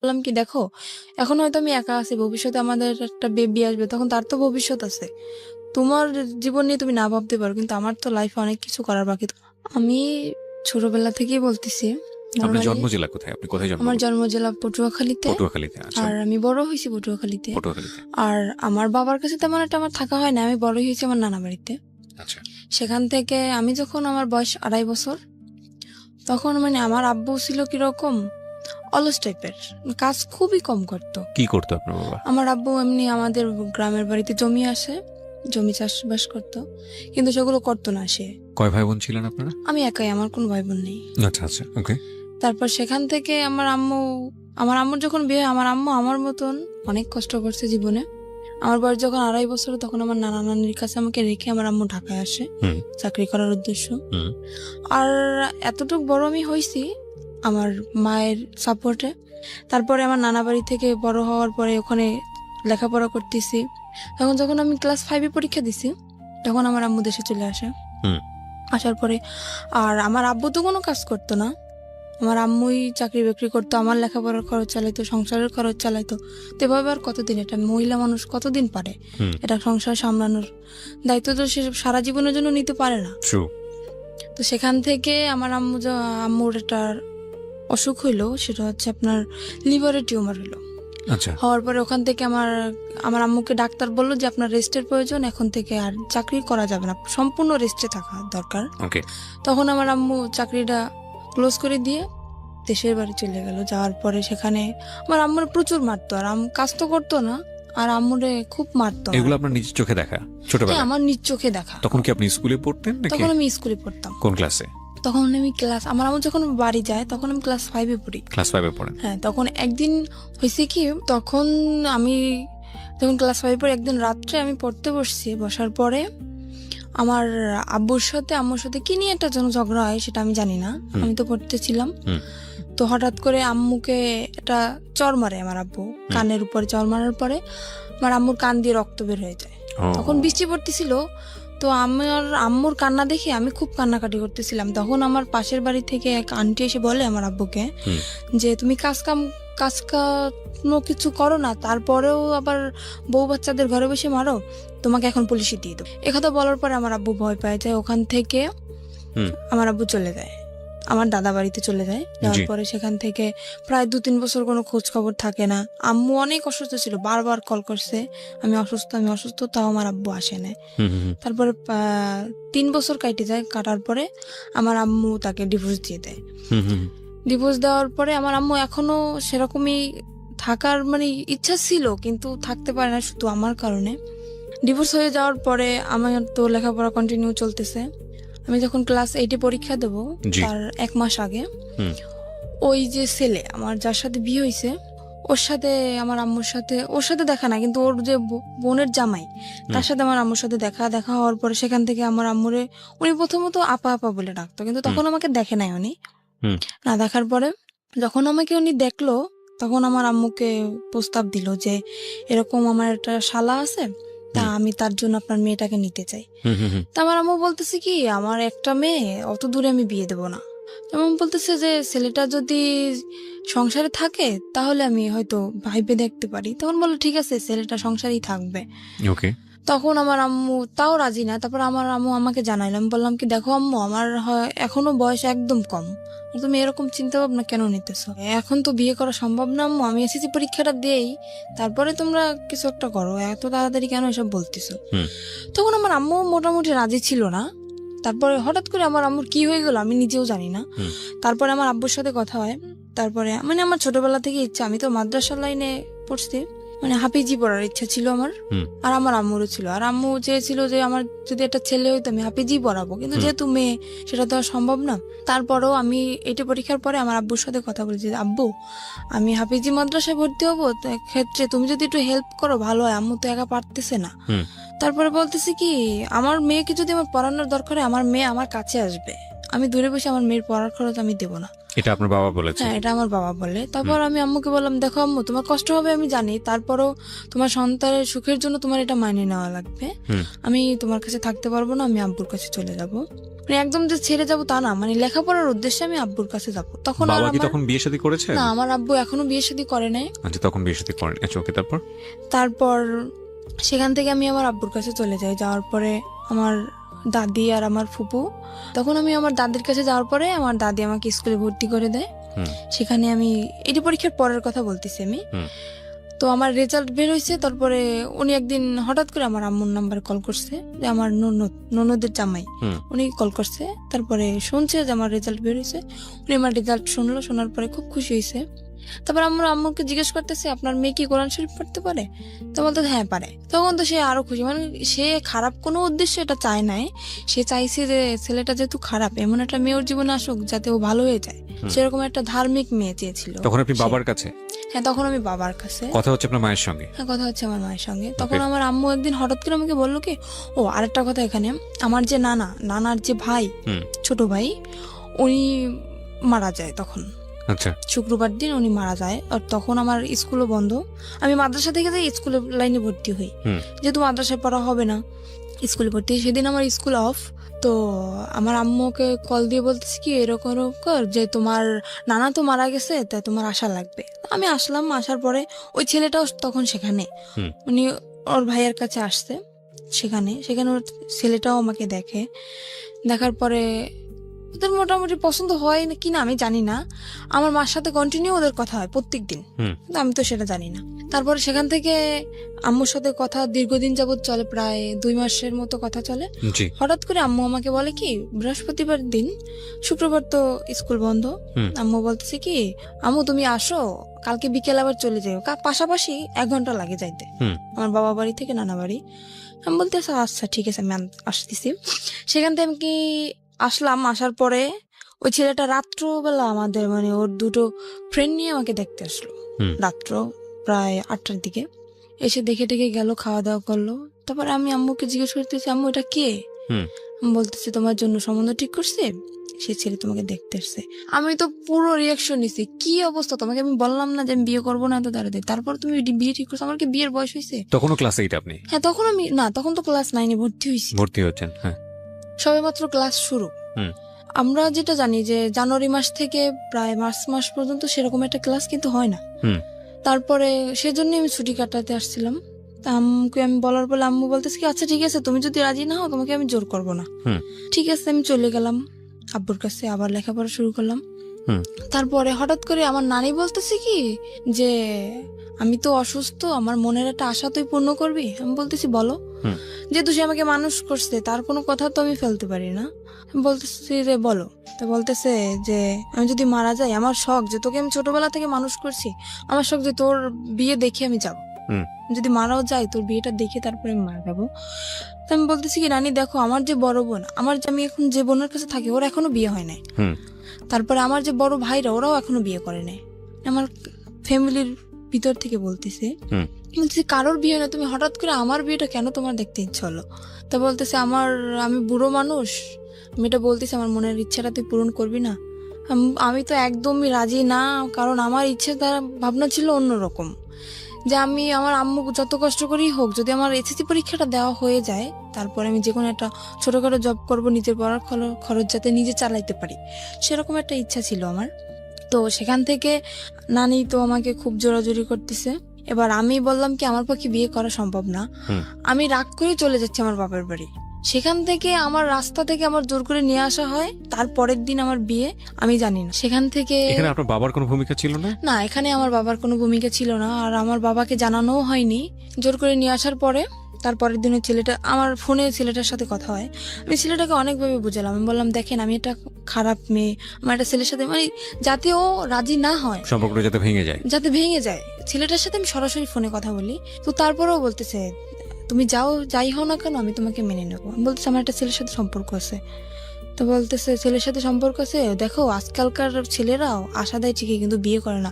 বললাম কি দেখো, এখন হয়তো আমি একা আছি, ভবিষ্যতে আমাদের একটা বেবি আসবে, তখন তার তো ভবিষ্যৎ আছে। তোমার জীবন নিয়ে তুমি না ভাবতে পারো, কিন্তু আমার তো লাইফে অনেক কিছু করার বাকি। আমি ছোটবেলা থেকেই বলতেছি, আপনার নর্মালি জন্ম জেলা কোথায়? আপনি কোথায় আমার জন্মগ্রহণ? জন্ম জেলা পটুয়াখালীতে। পটুয়াখালীতে। আচ্ছা। আর আমি বড় হয়েছি পটুয়াখালীতে। পটুয়াখালীতে। আর আমার বাবার কাছে তেমন একটা আমার থাকা হয় না, আমি বড় হয়েছি আমার নানা বাড়িতে। আচ্ছা। সেখান থেকে আমি যখন আমার বয়স 2.5 বছর, তখন মানে আমার আব্বু ছিল কিরকম অলস টাইপের, কাজ খুবই কম করতো। কি করতো আপনার বাবা? আমার আব্বু এমনি আমাদের গ্রামের বাড়িতে জমি আসে, জমি চাষবাস করতো, কিন্তু সেগুলো করতো না সে। কয় ভাই বোন ছিলেন আপনারা? আমি একাই, আমার কোনো ভাই বোন নেই। আচ্ছা আচ্ছা, ওকে। তারপর সেখান থেকে আমার আম্মুর যখন বিয়ে হয়, আমার আম্মু আমার মতন অনেক কষ্ট করছে জীবনে। আমার বয়স যখন 2.5 বছর, তখন আমার নানা নানির কাছে আমাকে রেখে আমার আম্মু ঢাকায় আসে চাকরি করার উদ্দেশ্য। আর এতটুকু বড় আমি হয়েছি আমার মায়ের সাপোর্টে। তারপরে আমার নানা বাড়ি থেকে বড় হওয়ার পরে ওখানে লেখাপড়া করতেছি। তখন যখন আমি ক্লাস 5-এ পরীক্ষা দিছি, তখন আমার আম্মু দেশে চলে আসে। আসার পরে আর আমার আব্বু তো কোনো কাজ করতো না, আমার আম্মুই চাকরি বাকরি করতো, আমার লেখাপড়ার খরচ চালাইতো, সংসারের খরচ চালাইতো। তো এভাবে আর কতদিন, এটা মহিলা মানুষ কতদিন পারে এটা সংসার সামলানোর দায়িত্ব? তো সে সারা জীবনের জন্য নিতে পারে না। তো সেখান থেকে আমার আম্মুর একটা অসুখ হইলো, সেটা হচ্ছে আপনার লিভারের টিউমার হলো। আচ্ছা। হওয়ার পরে ওখান থেকে আমার আমার আম্মুকে ডাক্তার বললো যে আপনার রেস্টের প্রয়োজন, এখন থেকে আর চাকরি করা যাবে না, সম্পূর্ণ রেস্টে থাকা দরকার। ওকে। তখন আমার আম্মু চাকরিটা ক্লোজ করে দিয়ে দেশের বাড়ি চলে গেল। যাওয়ার পরে সেখানে আমার আম্মুর প্রচুর মারতো, আর কাজ তো করতো না, আর আম্মুরে খুব মারতো। এগুলো আপনার নিজের চোখে দেখা হ্যাঁ, ছোটবেলায়? আমার নিজ চোখে দেখা। তখন কি আপনি স্কুলে পড়তেন নাকি? তখন আমি স্কুলে পড়তাম। কোন ক্লাসে? তখন আমি আমার আম্মু যখন বাড়ি যায় তখন আমি ক্লাস 5-এ পড়ি। ক্লাস 5-এ পড়েন? হ্যাঁ, তখন একদিন হয়েছে কি, তখন আমি যখন ক্লাস 5-এ পড়ি, একদিন রাত্রে আমি পড়তে বসছি, বসার পরে আমার আব্বুর সাথে আম্মুর সাথে কি নিয়ে একটা যেন ঝগড়া হয়, সেটা আমি জানি না, আমি তো পড়তেছিলাম। তো হঠাৎ করে আম্মুকে একটা চর মারে আমার আব্বু, কানের উপরে চর মারার পরে আমার আম্মুর কান দিয়ে রক্ত বের হয়ে যায়। তখন বৃষ্টি পড়তেছিল, তো আমার আম্মুর কান্না দেখে আমি খুব কান্নাকাটি করতেছিলাম। তখন আমার পাশের বাড়ি থেকে এক আন্টি এসে বলে আমার আব্বুকে যে তুমি কাজ কোনো কিছু করো না, তারপরেও আবার বউ বাচ্চাদের ঘরে বসে মারো, তোমাকে এখন পুলিশে দিয়ে দেবো। একথা বলার পরে আমার আব্বু ভয় পায় যায়, ওখান থেকে আমার আব্বু চলে যায়, আমার দাদা বাড়িতে চলে যায়। যাওয়ার পরে সেখান থেকে প্রায় 2-3 বছর কোনো খোঁজ খবর থাকে না। আম্মু অনেক অসুস্থ ছিল, বারবার কল করছে আমি অসুস্থ আমি অসুস্থ, তাও আমার আব্বু আসে না। তারপরে 3 বছর কাটে যায়, কাটার পরে আমার আম্মু তাকে ডিভোর্স দিয়ে দেয়। ডিভোর্স দেওয়ার পরে আমার আম্মু এখনো সেরকমই থাকার মানে ইচ্ছা ছিল, কিন্তু থাকতে পারে না শুধু আমার কারণে। ডিভোর্স হয়ে যাওয়ার পরে আমার তো লেখাপড়া কন্টিনিউ চলতেছে। আমি যখন ক্লাস 8-এ পরীক্ষা দেবো তার 1 মাস আগে ওই যে ছেলে আমার যার সাথে বিয়ে হয়েছে, ওর সাথে আমার আম্মুর সাথে, ওর সাথে দেখা না কিন্তু ওর যে বোনের জামাই, তার সাথে আমার আম্মুর সাথে দেখা হওয়ার পরে সেখান থেকে আমার আম্মুরে উনি প্রথমত আপা আপা বলে ডাকতো, কিন্তু তখন আমাকে দেখে নাই উনি। না দেখার পরে যখন আমাকে উনি দেখলো, তখন আমার আম্মুকে প্রস্তাব দিল যে এরকম আমার একটা শালা আছে, তা আমি তার জন্য আপনার মেয়েটাকে নিতে চাই। তা আমার আম্মু বলতেছে কি, আমার একটা মেয়ে, অত দূরে আমি বিয়ে দেবো না। যেমন বলতেছে যে ছেলেটা যদি সংসারে থাকে তাহলে আমি হয়তো ভাইবে দেখতে পারি। তখন বললো ঠিক আছে, ছেলেটা সংসারেই থাকবে। ওকে। তখন আমার আম্মু তাও রাজি না। তারপর আমার আম্মু আমাকে জানাইলাম, বললাম কি দেখো আম্মু, আমার এখনো বয়স একদম কম, তুমি এরকম চিন্তা ভাবনা কেন নিতেছো? এখন তো বিয়ে করা সম্ভব না আম্মু, আমি এসএসসি পরীক্ষাটা দেই, তারপরে তোমরা কিছু একটা করো, এত তাড়াতাড়ি কেন এসব বলতেছো? তখন আমার আম্মু মোটামুটি রাজি ছিল না। তারপরে হঠাৎ করে আমার আম্মুর কি হয়ে গেল আমি নিজেও জানি না। তারপরে আমার আব্বুর সাথে কথা হয়। তারপরে মানে আমার ছোটবেলা থেকে ইচ্ছা, আমি তো মাদ্রাসা লাইনে পড়ছি, মানে হাফিজি পড়ার ইচ্ছা ছিল আমার, আর আমার আম্মুরও ছিল। আর আম্মু চেয়েছিল যে আমার যদি একটা ছেলে হইতো আমি হাফিজি পড়াবো, কিন্তু যেহেতু মেয়ে সেটা তো আর সম্ভব না। তারপরেও আমি 8-এ পরীক্ষার পরে আমার আব্বুর সাথে কথা বলেছি, আব্বু আমি হাফিজি মাদ্রাসায় ভর্তি হবো, ক্ষেত্রে তুমি যদি একটু হেল্প করো ভালো হয়, আম্মু তো একা পারতেছে না। তারপরে বলতেছি কি, আমার মেয়েকে যদি আমার পড়ানোর দরকার হয়, আমার মেয়ে আমার কাছে আসবে, আমি দূরে বসে আমার মেয়ের পড়ার খরচ আমি দেবো না। এটা আপনার বাবা বলেছে? হ্যাঁ, এটা আমার বাবা বলে। তারপর আমি আম্মুকে বললাম, দেখো আম্মু, তোমার কষ্ট হবে আমি জানি, তারপরও তোমার সন্তানের সুখের জন্য তোমার এটা মাইনে নেওয়া লাগবে। আমি তোমার কাছে থাকতে পারবো না, আমি আব্বুর কাছে চলে যাব। মানে একদম যে ছেড়ে যাবো তা না, মানে লেখাপড়ার উদ্দেশ্যে আমি আব্বুর কাছে যাব। তখন আর বাবা কি আমার তখন বিয়ে শাদী করেছে? না, আমার আব্বু এখনো বিয়ে শাদী করে নাই। আচ্ছা, তখন বিয়ে শাদী করেন। আচ্ছা, ওকে। তারপর সেখান থেকে আমি আমার আব্বুর কাছে চলে যাই। যাওয়ার পরে আমার দাদি আর আমার ফুপু, তখন আমি আমার দাদির কাছে যাওয়ার পরে আমার দাদি আমাকে স্কুলে ভর্তি করে দেয়। সেখানে আমি এটি পরীক্ষার পরের কথা বলতেছি আমি। তো আমার রেজাল্ট বের হয়েছে, তারপরে উনি একদিন হঠাৎ করে আমার আম্মুর নাম্বারে কল করছে, যে আমার ননদের জামাই, উনি কল করছে। তারপরে শুনছে যে আমার রেজাল্ট বের হয়েছে। উনি আমার রেজাল্ট শুনলো, শোনার পরে খুব খুশি হয়েছে। তারপর আমরা আম্মুকে জিজ্ঞেস করতেছে, আপনার মেয়ে কি কোরআন শরীফ পড়তে পারে? তো বলতে হ্যাঁ পারে। তখন তো সে আরো খুশি, মানে সে খারাপ কোনো উদ্দেশ্যে এটা চায় নাই। সে চাইছে যে ছেলেটা যেহেতু খারাপ, এমন একটা মেয়ের জীবনে আসুক যাতে ও ভালো হয়ে যায়, সেরকম একটা ধার্মিক মেয়ে চেয়েছিল। তখন আপনি বাবার কাছে? হ্যাঁ, তখন আমি বাবার কাছে। কথা হচ্ছে আপনার মায়ের সঙ্গে? হ্যাঁ, কথা হচ্ছে আমার মায়ের সঙ্গে। তখন আমার আম্মু একদিন হঠাৎ করে আমাকে বললো কি, ও আরেকটা কথা, এখানে আমার যে নানার যে ভাই, ছোট ভাই, উনি মারা যায় তখন। আচ্ছা, শুক্রবার দিন উনি মারা যায়। আর তখন আমার স্কুলও বন্ধ। আমি মাদ্রাসা থেকে যাই স্কুলের লাইনে ভর্তি হই, যেহেতু মাদ্রাসায় পড়া হবে না, স্কুলে ভর্তি। সেদিন আমার স্কুল অফ। তো আমার আম্মুকে কল দিয়ে বলতেছি কি, এরকম এরকম যে তোমার নানা তো মারা গেছে, তাই তোমার আসা লাগবে। আমি আসলাম। আসার পরে ওই ছেলেটাও তখন সেখানে, উনি ওর ভাইয়ের কাছে আসছে। সেখানে ওর ছেলেটাও আমাকে দেখে। দেখার পরে ওদের মোটামুটি পছন্দ হয় কিনা আমি জানি না। আমার মার সাথে কন্টিনিউ ওদের কথা হয় প্রত্যেক দিন, কিন্তু আমি তো সেটা জানি না। তারপরে সেখান থেকে আম্মুর সাথে কথা দীর্ঘদিন যাবত চলে, প্রায় 2 মাসের মতো কথা চলে। হঠাৎ করে আম্মু আমাকে বলে কি, বৃহস্পতিবার দিন, শুক্রবার তো স্কুল বন্ধ, আম্মু বলতেছে কি, আম্মু তুমি আসো, কালকে বিকেল আবার চলে যাও, পাশাপাশি 1 ঘন্টা লাগে যাইতে আমার বাবা বাড়ি থেকে নানা বাড়ি। আমি বলতেছি আচ্ছা ঠিক আছে, আমি আসতেছি। সেখান থেকে আমি কি আসলাম। আসার পরে ওই ছেলেটা রাত্রবেলা আমাদের, মানে ওর 2টো ফ্রেন্ড নিয়ে আমাকে দেখতে আসলো রাত্র প্রায় 8টার দিকে। এসে দেখে গেল, খাওয়া দাওয়া করলো। তারপরে আমি আম্মুকে জিজ্ঞেস করতেছি, আম্মু এটা কে? বলতেছি তোমার জন্য সম্বন্ধ ঠিক করছে, সে ছেলে তোমাকে দেখতে আসছে। আমি তো পুরো রিয়াকশন নিছি, কি অবস্থা, তোমাকে আমি বললাম না যে আমি বিয়ে করবো না, তো দাঁড়াতে, তারপর তুমি বিয়ে ঠিক করছো। আমার কি বিয়ের বয়স হয়েছে? তখনও ক্লাস 8 আপনি? হ্যাঁ, তখন আমি না, তখন তো ক্লাস 9-এ ভর্তি হচ্ছেন। হ্যাঁ, সবে মাত্র ক্লাস শুরু। আমরা যেটা জানি যে জানুয়ারি মাস থেকে প্রায় মার্চ মাস পর্যন্ত সেরকম একটা ক্লাস কিন্তু হয় না। তারপরে সেজন্য আমি ছুটি কাটাতে আসছিলাম। আম্মুকে আমি বলার বলে আম্মু বলতেছে কি, আচ্ছা ঠিক আছে, তুমি যদি রাজি না হও তোমাকে আমি জোর করবো না। ঠিক আছে, আমি চলে গেলাম আব্বুর কাছে, আবার লেখাপড়া শুরু করলাম। তারপরে হঠাৎ করে আমার নানি বলতেছে কি যে, আমি তো অসুস্থ, আমার মনের একটা আশা তুই পূর্ণ করবি। আমি বলতেছি বলো। যেহেতু সে আমাকে মানুষ করছে, তার কোনো কথা তো আমি ফেলতে পারি না। বলতেছি রে বলো। তো বলতেছে যে আমি যদি মারা যাই, আমার শখ যে তোকে আমি ছোটবেলা থেকে মানুষ করছি, আমার শখ যে তোর বিয়ে দেখে আমি যাবো, যদি মারাও যাই তোর বিয়েটা দেখে তারপরে আমি মারা যাবো। তো আমি বলতেছি কি, রানী দেখো, আমার যে বড় বোন, আমার যে আমি এখন যে বোনের কাছে থাকি, ওর এখনো বিয়ে হয় নাই। তারপরে আমার যে বড় ভাইরা, ওরাও এখনো বিয়ে করে নাই। আমার ফ্যামিলির ভিতর থেকে বলতেছে কারোর বিয়ে না, তুমি হঠাৎ করে আমার বিয়েটা কেন তোমার দেখতে ইচ্ছা হলো? তা বলতেছে আমি বুড়ো মানুষ, আমি এটা বলতেছি আমার মনের ইচ্ছাটা তুই পূরণ করবি না। আমি তো একদমই রাজি না, কারণ আমার ইচ্ছে দ্বারা ভাবনা ছিল অন্যরকম, যে আমি আমার আম্মু যত কষ্ট করেই হোক, যদি আমার এসএসসি পরীক্ষাটা দেওয়া হয়ে যায়, তারপরে আমি যে কোনো একটা ছোটখাটো জব করব, নিজের পড়ার খরচ যাতে নিজে চালাইতে পারি, সেরকম একটা ইচ্ছা ছিল আমার। তো সেখান থেকে নানি তো আমাকে খুব জোরাজোরি করতেছে। এবার আমি বললাম কি, আমার পক্ষে বিয়ে করা সম্ভব না। আমি রাগ করে চলে যাচ্ছি আমার বাবার বাড়ি। সেখান থেকে আমার রাস্তা থেকে আমার জোর করে নিয়ে আসা হয়। তারপরের দিন আমার বিয়ে, আমি জানি না। সেখান থেকে এখানে আপনার বাবার কোনো ভূমিকা ছিল না? না, এখানে আমার বাবার কোনো ভূমিকা ছিল না, আর আমার বাবাকে জানানোও হয়নি। জোর করে নিয়ে আসার পরে তারপরের দিনে ছেলেটা, আমার ফোনে ছেলেটার সাথে কথা হয়। আমি ছেলেটাকে অনেকভাবে বুঝালাম। আমি বললাম দেখেন, আমি একটা খারাপ মেয়ে, আমার একটা ছেলের সাথে, মানে যাতে ও রাজি না হয়, সম্পর্কটা যাতে ভেঙে যায়, ছেলেটার সাথে আমি সরাসরি ফোনে কথা বলি। তো তারপরেও বলতেছে তুমি যাই হও না কেন, আমি তোমাকে মেনে নেবো। আমি বলতেছি আমার একটা ছেলের সাথে সম্পর্ক আছে। তো বলতেছে ছেলের সাথে সম্পর্ক আছে, দেখো আজকালকার ছেলেরাও আশা দেয় ঠিকই, কিন্তু বিয়ে করে না।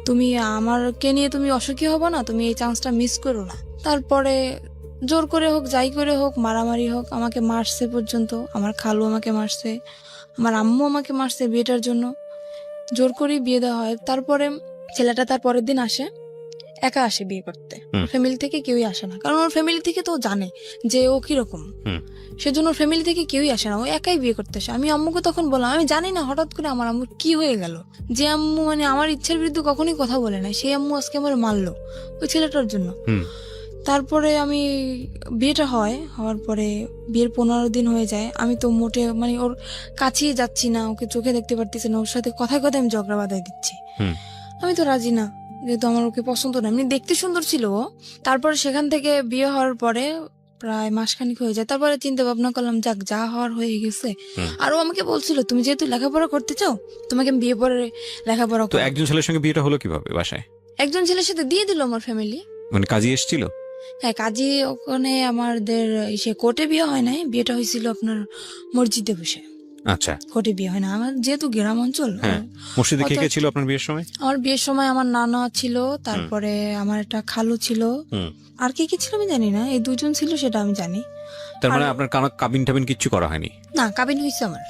তুমি আমারকে নিয়ে তুমি অসুখী হবো না, তুমি এই চান্সটা মিস করো না। তারপরে জোর করে হোক, যাই করে হোক, মারামারি হোক, আমাকে মারছে পর্যন্ত, আমার খালু আমাকে মারছে, আমার আম্মু আমাকে মারছে বিয়েটার জন্য, জোর করেই বিয়ে দেওয়া হয়। তারপরে ছেলেটা তার পরের দিন আসে, একা আসে বিয়ে করতে, ফ্যামিলি থেকে কেউই আসে না, কারণ ওর ফ্যামিলি থেকে তো জানে যে ও কিরকম, সেজন্য ওর ফ্যামিলি থেকে কেউই আসে না, ও একাই বিয়ে করতে আসে। আমি আম্মুকে তখন বললাম, আমি জানি না হঠাৎ করে আমার আম্মুর কি হয়ে গেল, যে আম্মু মানে আমার ইচ্ছার বিরুদ্ধে কখনোই কথা বলে না, সেই আম্মু আজকে আমার মারলো ওই ছেলেটার জন্য। তারপরে আমি বিয়েটা হওয়ার পরে বিয়ের 15 দিন হয়ে যায়, আমি তো মোটে মানে ওর কাছেই যাচ্ছি না, ওকে চোখে দেখতে পারতেছি না, ওর সাথে কথায় কথায় আমি ঝগড়া বাঁধাই দিচ্ছি। আমি তো রাজি না, যেহেতু আমার ওকে পছন্দ না, এমনি দেখতে সুন্দর ছিল ও। তারপরে সেখান থেকে বিয়ে হওয়ার পরে প্রায় মাসখানিক হয়ে যায়, তারপরে চিন্তা ভাবনা করলাম যাক যা হওয়ার হয়ে গেছে। আর ও আমাকে বলছিল, তুমি যেহেতু লেখাপড়া করতে চাও তোমাকে আমি বিয়ে পরে লেখাপড়া তো একজন ছেলের সঙ্গে বিয়েটা হলো কিভাবে বাসায়? একজন ছেলের সাথে দিয়ে দিল আমার ফ্যামিলি। মানে কাজী এসেছিল? হ্যাঁ, কাজী ওখানে আমাদের সে কোর্টে বিয়ে হয় নাই, বিয়েটা হয়েছিল আপনার মসজিদে বসে। আচ্ছা, কোর্টে বিয়ে হয় না, আমার যেহেতু গ্রাম অঞ্চল। হ্যাঁ, মসজিদে কে কে ছিল আপনার বিয়ের সময়? আমার বিয়ের সময় আমার নানা ছিল, তারপরে আমার একটা খালু ছিল, আর কে ছিল আমি জানি না, এই দুজন ছিল সেটা আমি জানি। তার মানে আপনার কাবিন টাবিন কিচ্ছু করা হয়নি? না, কাবিন হয়েছে আমার।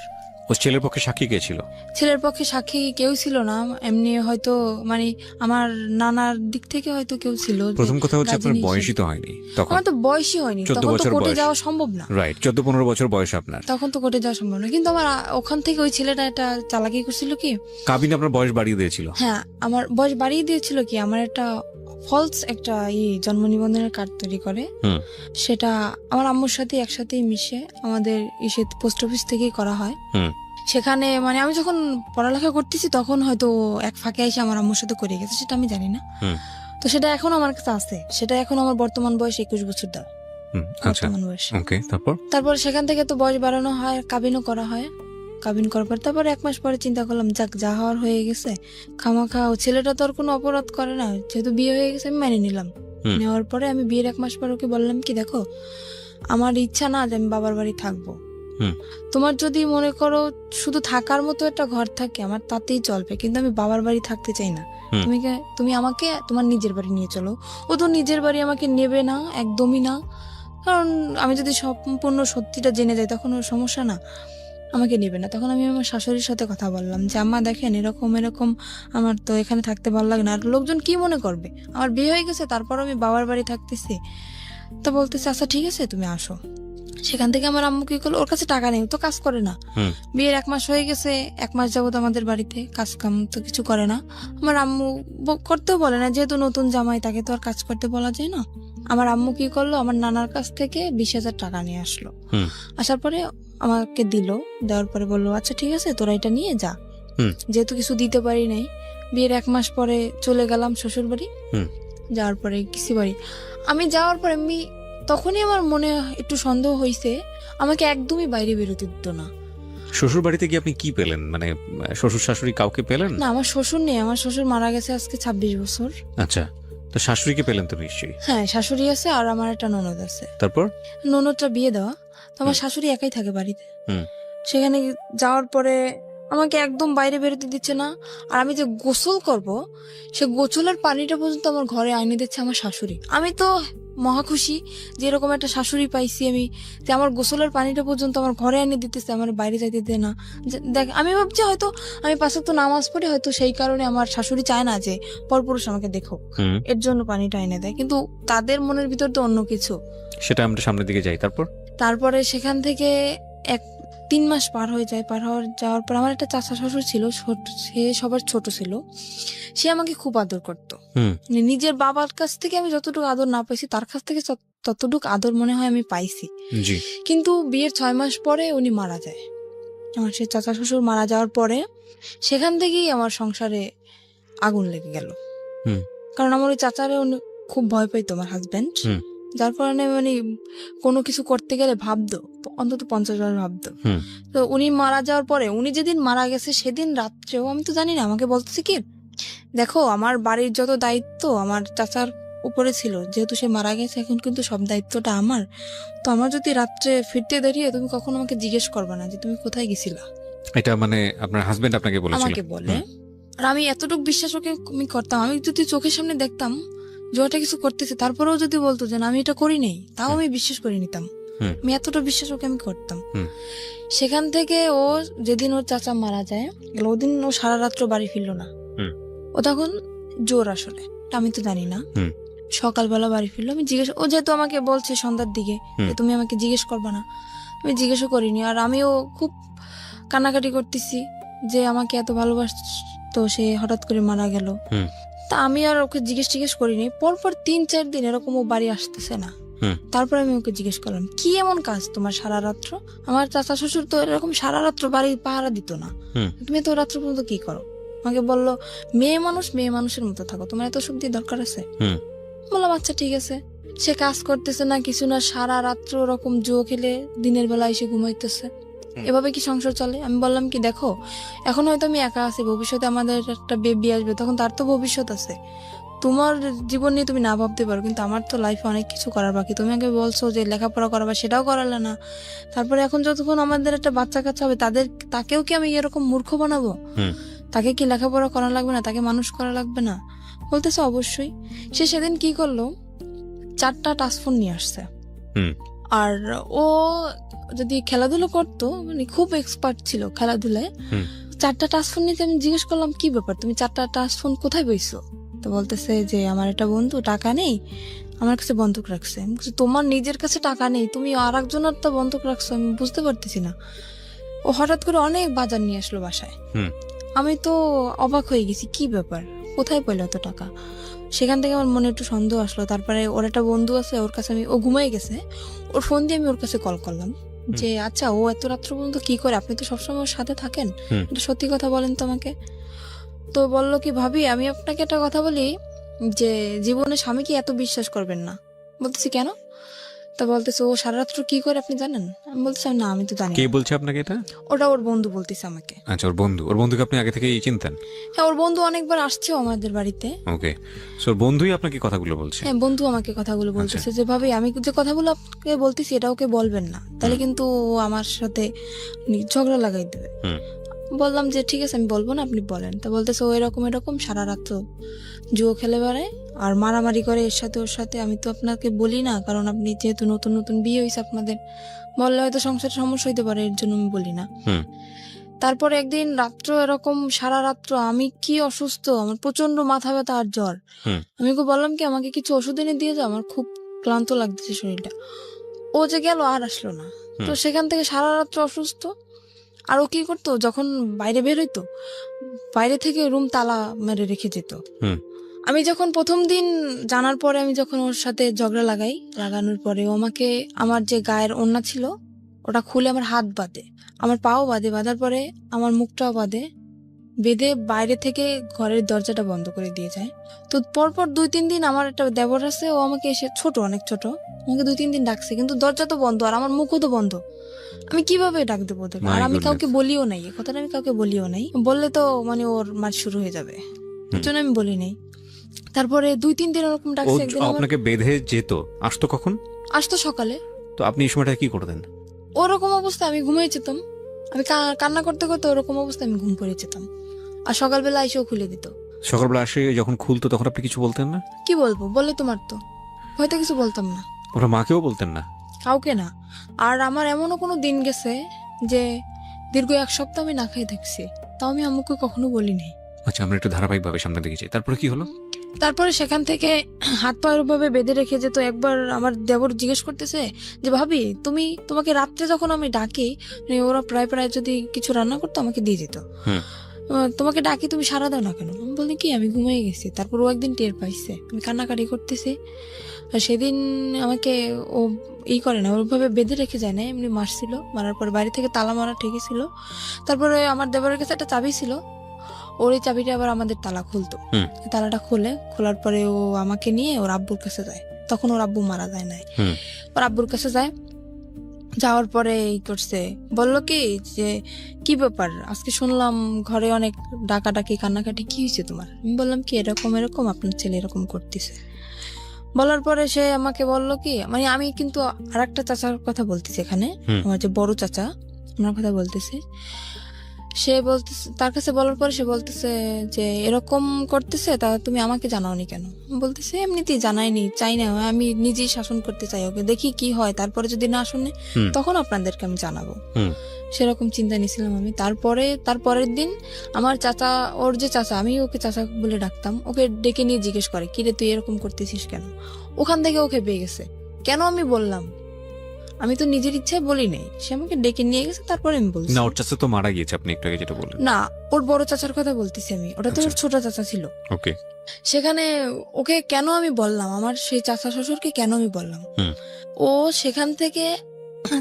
ও ছেলের পক্ষে সাক্ষী কে ছিল? ছেলের পক্ষে সাক্ষী কেউ ছিল না, এমনি হয়তো মানে আমার নানার দিক থেকে হয়তো কেউ ছিল। প্রথম কথা হচ্ছে আপনার গাজিনী বয়সই তো হয়নি তখন। আমার তো বয়সই হয়নি, 14 তখন তো বছর কোর্টে বয়স। যাওয়া সম্ভব না। রাইট, 14-15 বছর বয়স আপনার, তখন তো কোর্টে যাওয়া সম্ভব না। কিন্তু আমার ওখান থেকে ওই ছেলেটা একটা চালাকি করছিল কি, কাবিন আপনার বয়স বাড়িয়ে দিয়েছিল। হ্যাঁ, আমার বয়স বাড়িয়ে দিয়েছিল কি, আমার একটা ফলস একটা জন্ম নিবন্ধনের কার্ড তৈরি করে, সেটা আমার আম্মুর সাথে একসাথেই মিশে আমাদের পোস্ট অফিস থেকেই করা হয়। সেখানে মানে আমি যখন পড়ালেখা করতেছি তখন হয়তো এক ফাঁকে এসে আমার আম্মুর সাথে করে গেছে, সেটা আমি জানি না। তো সেটা এখন আমার কাছে আছে, সেটা এখন আমার বর্তমান বয়স 21 বছর দাও। বর্তমান বয়স। তারপর সেখান থেকে তো বয়স বাড়ানো হয়, কাবিনও করা হয়। কাবিন করার পর তারপরে 1 মাস পরে চিন্তা করলাম যাক যা হওয়ার হয়ে গেছে, খামাখা ও ছেলেটা তো আর কোনো অপরাধ করে না, যেহেতু বিয়ে হয়ে গেছে আমি মেনে নিলাম। নেওয়ার পরে আমি বিয়ের 1 মাস পর ওকে বললাম কি, দেখো আমার ইচ্ছা না যে আমি বাবার বাড়ি থাকবো, তোমার যদি মনে করো শুধু থাকার মতো একটা ঘর থাকে আমার তাতেই চলবে, কিন্তু আমি বাবার বাড়ি থাকতে চাই না। তুমি আমাকে তোমার নিজের বাড়ি নিয়ে চলো। ও তো নিজের বাড়ি আমাকে নেবে না, একদমই না, কারণ আমি যদি সম্পূর্ণ সত্যিটা জেনে যাই তখন ওর সমস্যা না, আমাকে নেবে না। তখন আমি আমার শাশুড়ির সাথে কথা বললাম যে আম্মা দেখেন এরকম এরকম, আমার তো এখানে থাকতে ভালো লাগে না, আর লোকজন কি মনে করবে, আমার বিয়ে হয়ে গেছে তারপর আমি বাবার বাড়ি থাকতেছি। তো বলতেছে আচ্ছা ঠিক আছে তুমি আসো। সেখান থেকে আমার আম্মু কি করলো, ওর কাছে টাকা নেই, তো কাজ করে না, বিয়ের 1 মাস হয়ে গেছে, 1 মাস যাবত আমাদের বাড়িতে কাজ কাম তো কিছু করে না। আমার আম্মু করতেও বলে না, যেহেতু নতুন জামাই তাকে তো আর কাজ করতে বলা যায় না। আমার আম্মু কি করলো, আমার নানার কাছ থেকে 20,000 টাকা নিয়ে আসলো। আসার পরে আমাকে দিল, দেওয়ার পরে বললো আচ্ছা ঠিক আছে তোরা এটা নিয়ে যা। যেহেতু কিছু দিতে পারি নাই, বিয়ের 1 মাস পরে চলে গেলাম শ্বশুর বাড়ি। যাওয়ার পরে কিসি বাড়ি আমি যাওয়ার পরে আমি তখনই আমার মনে একটু সন্দেহ হয়েছে, আমাকে একদমই বাইরে বেরোতে দিত না। শ্বশুর বাড়িতে গিয়ে আপনি কি পেলেন, মানে শ্বশুর শাশুড়ি কাউকে পেলেন? না, আমার শ্বশুর নেই, আমার শ্বশুর মারা গেছে আজকে 26 বছর। আচ্ছা, তো শাশুড়িকে পেলেন তো নিশ্চয়ই? হ্যাঁ, শাশুড়ি আছে আর আমার একটা ননদ আছে। তারপর ননদটা বিয়ে দেওয়া, তো আমার শাশুড়ি একাই থাকে বাড়িতে। সেখানে যাওয়ার পরে আমাকে একদম বাইরে বেরোতে দিচ্ছে না, আর আমি যে গোসল করব সে গোসলের পানিটা পর্যন্ত আমার ঘরে আইনে দিচ্ছে আমার শাশুড়ি। আমি তো মহা খুশি যে এরকম একটা শাশুড়ি পাইছি আমি, যে আমার গোসলের পানিটা পর্যন্ত আমার ঘরে এনে দিতেছে, আমার বাইরে যাইতে দেয় না। দেখ আমি ভাবছি হয়তো আমি 5 ওয়াক্ত নামাজ পড়ি, হয়তো সেই কারণে আমার শাশুড়ি চায় না যে পরপুরুষ আমাকে দেখো, এর জন্য পানিটা এনে দেয়, কিন্তু তাদের মনের ভিতর তো অন্য কিছু। সেটা আমরা সামনের দিকে যাই। তারপরে সেখান থেকে 3 মাস পার হয়ে যায়। যাওয়ার পর আমার একটা চাচা শ্বশুর ছিল, সে সবার ছোট ছিল, সে আমাকে খুব আদর করতো। নিজের বাবার কাছ থেকে আমি যতটুকু আদর না পাইছি তার কাছ থেকে ততটুকু আদর মনে হয় আমি পাইছি। কিন্তু বিয়ের 6 মাস পরে উনি মারা যায়। আমার সে চাচা শ্বশুর মারা যাওয়ার পরে সেখান থেকেই আমার সংসারে আগুন লেগে গেল। কারণ আমার ওই চাচারে খুব ভয় পাইতো আমার হাজবেন্ড, যার কারণে মানে কোনো কিছু করতে গেলে ভাবতো, অন্তত 50 বার ভাবতো। তো উনি মারা যাওয়ার পরে, উনি যেদিন মারা গেছে সেদিন রাত্রেও আমি তো জানি না, আমাকে বলতেছে কি দেখো আমার বাড়ির যত দায়িত্ব আমার চাচার উপরে ছিল, যেহেতু সে মারা গেছে এখন কিন্তু সব দায়িত্বটা আমার। তো আমার যদি রাত্রে ফিরতে দাঁড়িয়ে তুমি কখনো আমাকে জিজ্ঞেস করবে না যে তুমি কোথায় গেছিলা। এটা মানে আপনার হাজবেন্ড আপনাকে বলেছিল? আমাকে বলে। আর আমি এতটুকু বিশ্বাস ওকে আমি করতাম, আমি যদি চোখের সামনে দেখতাম যে ওটা কিছু করতেছে, তারপরেও যদি বলতো যে আমি এটা করি নাই, তাও আমি বিশ্বাস করে নিতাম। হুম। আমি এতটা বিশ্বাস ওকে আমি করতাম। হুম। সেখান থেকে ও যেদিন ওর চাচা মারা যায় ওদিন ও সারা রাত্র বাড়ি ফিরলো না। হুম। ও তখন জোর আসলে এটা আমি তো জানি না। হুম। সকালবেলা বাড়ি ফিরলো, আমি জিজ্ঞেস, ও যেহেতু আমাকে বলছে সন্ধ্যার দিকে যে তুমি আমাকে জিজ্ঞেস করবা না, আমি জিজ্ঞেসও করিনি। আর আমিও খুব কান্নাকাটি করতেছি যে আমাকে এত ভালোবাসতো, সে হঠাৎ করে মারা গেল। হুম। তা আমি আর ওকে জিজ্ঞেস করিনি। পরপর 3-4 দিন এরকম ও বাড়ি আসতেছে না। হুম। তারপর আমি ওকে জিজ্ঞেস করলাম কি এমন কাজ তোমার সারা রাত্র? আমার চাচা শ্বশুর তো এরকম সারা রাত্র বাড়ি পাহারা দিত না, হুম। তুমি তো রাত্র পর্যন্ত কি করো? আমাকে বললো মেয়ে মানুষ মেয়ে মানুষের মতো থাকো, তোমার এত শক্তি দরকার আছে? হুম। বললাম আচ্ছা ঠিক আছে। সে কাজ করতেছে না কিছু না, সারা রাত্র ওরকম জুয়ো খেলে দিনের বেলা এসে ঘুমাইতেছে। এভাবে কি সংসার চলে? আমি বললাম কি দেখো, এখন হয়তো আমি একা আছি, ভবিষ্যতে আমাদের একটা বেবি আসবে, তখন তার তো ভবিষ্যৎ আছে। তোমার জীবন নিয়ে তুমি না ভাবতে পারো, কিন্তু আমার তো লাইফে অনেক কিছু করার বাকি। তুমি আগে বলছো যে লেখাপড়া করাবা, সেটাও করালে না। তারপরে এখন যতক্ষণ আমাদের একটা বাচ্চা কাচ্চা হবে তাকেও কি আমি এরকম মূর্খ বানাবো? হুম। তাকে কি লেখাপড়া করা লাগবে না? তাকে মানুষ করা লাগবে না? বলতেছে অবশ্যই। সে সেদিন কি করলো, 4টা টাচফোন নিয়ে আসছে। হুম। আর ও যদি খেলাধুলো করতো, মানে খুব এক্সপার্ট ছিল খেলাধুলায়। হুম। 4টা টাচফোন নিতে আমি জিজ্ঞেস করলাম কি ব্যাপার, তুমি 4টা টাচফোন কোথায় বইছো? তো বলতেছে যে আমার একটা বন্ধু টাকা নেই, আমার কাছে বন্ধক রাখছে। আমি বলছি, তোমার নিজের কাছে টাকা নেই, তুমি আর একজনের তো বন্ধক রাখছো, আমি বুঝতে পারতেছি না। ও হঠাৎ করে অনেক বাজার নিয়ে আসলো বাসায়। হুম। আমি তো অবাক হয়ে গেছি, কি ব্যাপার, কোথায় পেলো এত টাকা? সেখান থেকে আমার মনে একটু সন্দেহ আসলো। তারপরে ওর একটা বন্ধু আছে, ওর কাছে ও ঘুমিয়ে গেছে, ওর ফোন দিয়ে আমি ওর কাছে কল করলাম যে আচ্ছা ও এত রাত্র পর্যন্ত কি করে, আপনি তো সবসময় ওর সাথে থাকেন, হুম। এটা সত্যি কথা বলেন তো আমাকে। তো বললো কি ভাবি আমি আপনাকে একটা কথা বলি, যে জীবনে স্বামীকে এত বিশ্বাস করবেন না। বলতেছি কেন? তা বলতেছে ও সারা রাত্র কি করে আপনি জানেন? আমি বলতেছি না আমি তো জানি কে না। বলছে আপনাকে এটা? ওটা ওর বন্ধু বলতেছে আমাকে। আচ্ছা, ওর বন্ধুকে আপনি আগে থেকেই চিনতেন? হ্যাঁ, ওর বন্ধু অনেকবার আসছে আমাদের বাড়িতে। ওকে, সো বন্ধুই আপনাকে কথাগুলো বলছে? হ্যাঁ, বন্ধু আমাকে কথাগুলো বলতেছে যে ভাবি আমি যে কথাগুলো আপনাকে বলতেছি এটা ওকে বলবেন না, তাহলে কিন্তু ও আমার সাথে ঝগড়া লাগাই দেবে। হুম। বললাম যে ঠিক আছে আমি বলবো না, আপনি বলেন। তা বলতেছে ও এরকম এরকম সারা রাত জুয়ো খেলে বেড়ায় আর মারামারি করে এর সাথে ওর সাথে। আমি তো আপনাকে বলি না, কারণ আপনি যেহেতু নতুন নতুন বিয়ে হয়েছে আপনাদের, বললে হয়তো সংসারে সমস্যা হইতে পারে, এর জন্য আমি বলি না। হুম। তারপরে একদিন রাত্র এরকম সারা রাত্র আমি কি অসুস্থ, আমার প্রচন্ড মাথা ব্যথা আর জ্বর। হুম। আমি ওকে বললাম কি আমাকে কিছু ওষুধ এনে দিয়ে যাও, আমার খুব ক্লান্ত লাগতেছে শরীরটা। ও যে গেল আর আসলো না। তো সেখান থেকে সারা রাত্র অসুস্থ। আর ও কি করতো, যখন বাইরে বের হইতো বাইরে থেকে রুম তালা মেরে রেখে যেত। হুম। আমি যখন প্রথম দিন জানার পরে আমি যখন ওর সাথে ঝগড়া লাগানোর পরে ও আমাকে আমার যে গায়ের ওড়না ছিল ওটা খুলে আমার হাত বাঁধে, আমার পাও বাঁধে, বাঁধার পরে আমার মুখটাও বাঁধে, বেঁধে বাইরে থেকে ঘরের দরজাটা বন্ধ করে দিয়ে যায়। তো পরপর 2-3 দিন আমার একটা দেবর আছে, ও আমাকে এসে ছোট অনেক ছোট, আমাকে 2-3 দিন ডাকছে, কিন্তু দরজা তো বন্ধ আর আমার মুখও তো বন্ধ, আমি কিভাবে ডাক দেবো ওদেরকে? My আর আমি কাউকে goodness. বলিও নাই, এই কথাটা আমি কাউকে বলিও নাই, বললে তো মানে ওর মার শুরু হয়ে যাবে, এর জন্য আমি বলি নাই। তারপরে 2-3 দিন ওরকম ও ডাকছে। একদিন আপনাকে বেঁধে যেত, আসতো কখন? আসতো সকালে। তো আপনি এই সময়টা কি করতেন? ওরকম অবস্থায় আমি ঘুমিয়ে যেতাম, আমি কান্না করতে করতে ওরকম অবস্থায় আমি ঘুম পড়ে যেতাম, আর সকালবেলা এসেও খুলে দিত। সকালবেলা আসে যখন খুলতো তখন আপনি কিছু বলতেন না? কি বলবো, বলে তোমার তো হয়তো কিছু বলতাম না, ওরা মাকেও বলতেন না? কাউকে না। আর আমার এমনও কোনো দিন গেছে যে দীর্ঘ 1 সপ্তাহ আমি না খেয়ে থাকছি, তাও আমি আম্মুকে কখনো বলিনি। আচ্ছা, আমরা একটু ধারাবাহিকভাবে সামনে দেখেছি, তারপরে কি হলো? তারপরে সেখান থেকে হাত পা ভাবে বেঁধে রেখে যেত। একবার আমার দেবর জিজ্ঞেস করতেছে যে ভাবি তোমাকে রাত্রে যখন আমি ডাকি, মানে ওরা প্রায় প্রায় যদি কিছু রান্না করতো আমাকে দিয়ে যেত, হুম। তোমাকে ডাকি তুমি সারা দাও না কেন? আমি বলি কি আমি ঘুমিয়ে গেছি। তারপর ও একদিন টের পাইছে আমি কান্নাকাটি করতেছি, আর সেদিন আমাকে ও করে না, ওইভাবে বেঁধে রেখে যায় না, এমনি মারছিল, মারার পর বাড়ি থেকে তালা মারা ঠিকই ছিল। তারপরে আমার দেবরের কাছে একটা চাবি ছিল, ওর এই চাবিটা আবার আমাদের তালা খুলতো। হুম। তালাটা খোলার পরে ও আমাকে নিয়ে ওর আব্বুর কাছে যায়, তখন ওর আব্বু মারা যায় নাই। হুম। ওর আব্বুর কাছে যায়, যাওয়ার পরে এই করছে, বললো কি যে কি ব্যাপার আজকে শুনলাম ঘরে অনেক ডাকাডাকি কান্নাকাটি, কি হয়েছে তোমার? আমি বললাম কি এরকম এরকম আপনার ছেলে এরকম করতেছে। বলার পরে সে আমাকে বললো কি, মানে আমি কিন্তু আরেকটা চাচার কথা বলতেছি এখানে, হুম। আমার যে বড় চাচা ওনার কথা বলতেছি। সে বলতেছে, তার কাছে বলার পরে সে বলতেছে যে এরকম করতেছে, তা তুমি আমাকে জানাওনি কেন? আমি বলতেছে এমনিতেই জানাইনি, চাই না, আমি নিজেই শাসন করতে চাই ওকে, দেখি কি হয়, তারপরে যদি না শুনে হুম। তখন আপনাদেরকে আমি জানাবো। হুম। সেরকম চিন্তা নিয়েছিলাম আমি। তারপরের দিন আমার চাচা, ওর যে চাচা, আমি ওকে চাচা বলে ডাকতাম, ওকে ডেকে নিয়ে জিজ্ঞেস করে কিরে তুই এরকম করতেছিস কেন? ওখান থেকে ওকে পেয়ে গেছে। কেন আমি বললাম? আমি তো নিজের ইচ্ছায় বলি নাই, সে আমাকে ডেকে নিয়ে গেছে, তারপরে আমি বলছি। না, ওর চাচা তো মারা গিয়েছে, আপনি একটু আগে যেটা বললেন। না, ওর বড় চাচার কথা বলতেছি আমি, ওটা তো ওর আচ্ছা। ছোট চাচা ছিল। ওকে। সেখানে ওকে কেন আমি বললাম, আমার সেই চাচা শ্বশুরকে কেন আমি বললাম, হুম। ও সেখান থেকে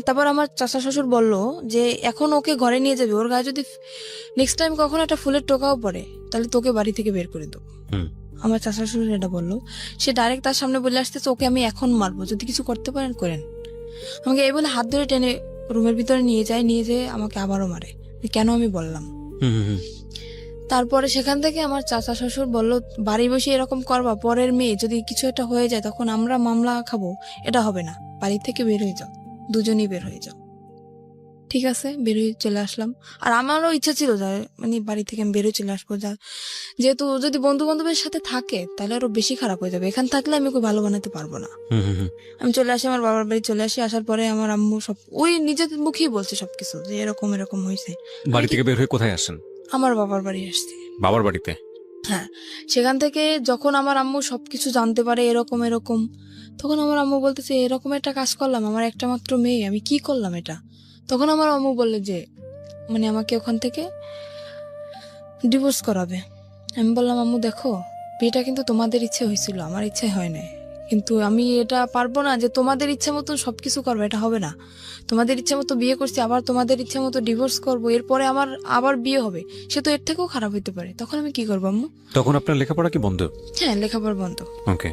তারপর আমার চাচা শ্বশুর বলল যে এখন ওকে ঘরে নিয়ে যাবে, ওর গায়ে যদি নেক্সট টাইম কখনো একটা ফুলের টোকাও পড়ে তাহলে তোকে বাড়ি থেকে বের করে দেবো। হুম। আমার চাচা শ্বশুর এটা বললো। সে ডাইরেক্ট তার সামনে বলে আসতেছে ওকে আমি এখন মারবো, যদি কিছু করতে পারেন করেন। আমাকে এই বলে হাত ধরে টেনে রুমের ভিতরে নিয়ে যেয়ে আমাকে আবারও মারে। কেন আমি বললাম। হুম। হুম। তারপরে সেখান থেকে আমার চাচা শ্বশুর বলল বাড়ি বসে এরকম করবা, পরের মেয়ে যদি কিছু একটা হয়ে যায় তখন আমরা মামলা খাবো, এটা হবে না, বাড়ি থেকে বের হয়ে যাও, দুজনেই বের হয়ে যাও। ঠিক আছে, বের হয়ে চলে আসলাম। আর আমারও ইচ্ছা ছিল যে মানে বাড়ি থেকে আমি বের হয়ে চলে আসবো, যেহেতু যদি বন্ধু বান্ধবের সাথে থাকে তাহলে আরো বেশি খারাপ হয়ে যাবে, এখানে থাকলে আমি ওকে ভালো বানাতে পারবো না। হুম। হুম। আমি চলে আসি, আমার বাবার বাড়ি চলে আসি। আসার পরে আমার আম্মু সব ওই নিজের মুখেই বলছে সবকিছু, যে এরকম এরকম হয়েছে। বাড়ি থেকে বের হয়ে কোথায় আসেন? আমার বাবার বাড়ি আসছে। বাবার বাড়িতে? হ্যাঁ, সেখান থেকে যখন আমার আম্মু সবকিছু জানতে পারে এরকম এরকম, তখন আমার আম্মু বলতেছে এরকম একটা কাজ করলাম, আমার একটা মাত্র মেয়ে, আমি কি করলাম এটা? তখন আমার আম্মু বললে যে মানে আমাকে ওখান থেকে ডিভোর্স করাবে। আমি বললাম আম্মু দেখো, বিয়েটা কিন্তু তোমাদের ইচ্ছে হয়েছিল, আমার ইচ্ছে হয় নাই, কিন্তু আমি এটা পারবো না যে তোমাদের ইচ্ছে মতো সবকিছু করবো, এটা হবে না। তোমাদের ইচ্ছে মতো বিয়ে করছি, আবার তোমাদের ইচ্ছে মতো ডিভোর্স করবো, এরপরে আমার আবার বিয়ে হবে, সে তো এর থেকেও খারাপ হইতে পারে। তখন আমি কি করবো আম্মু? তখন আপনার লেখাপড়া কি বন্ধ? হ্যাঁ, লেখাপড়া বন্ধ। ওকে।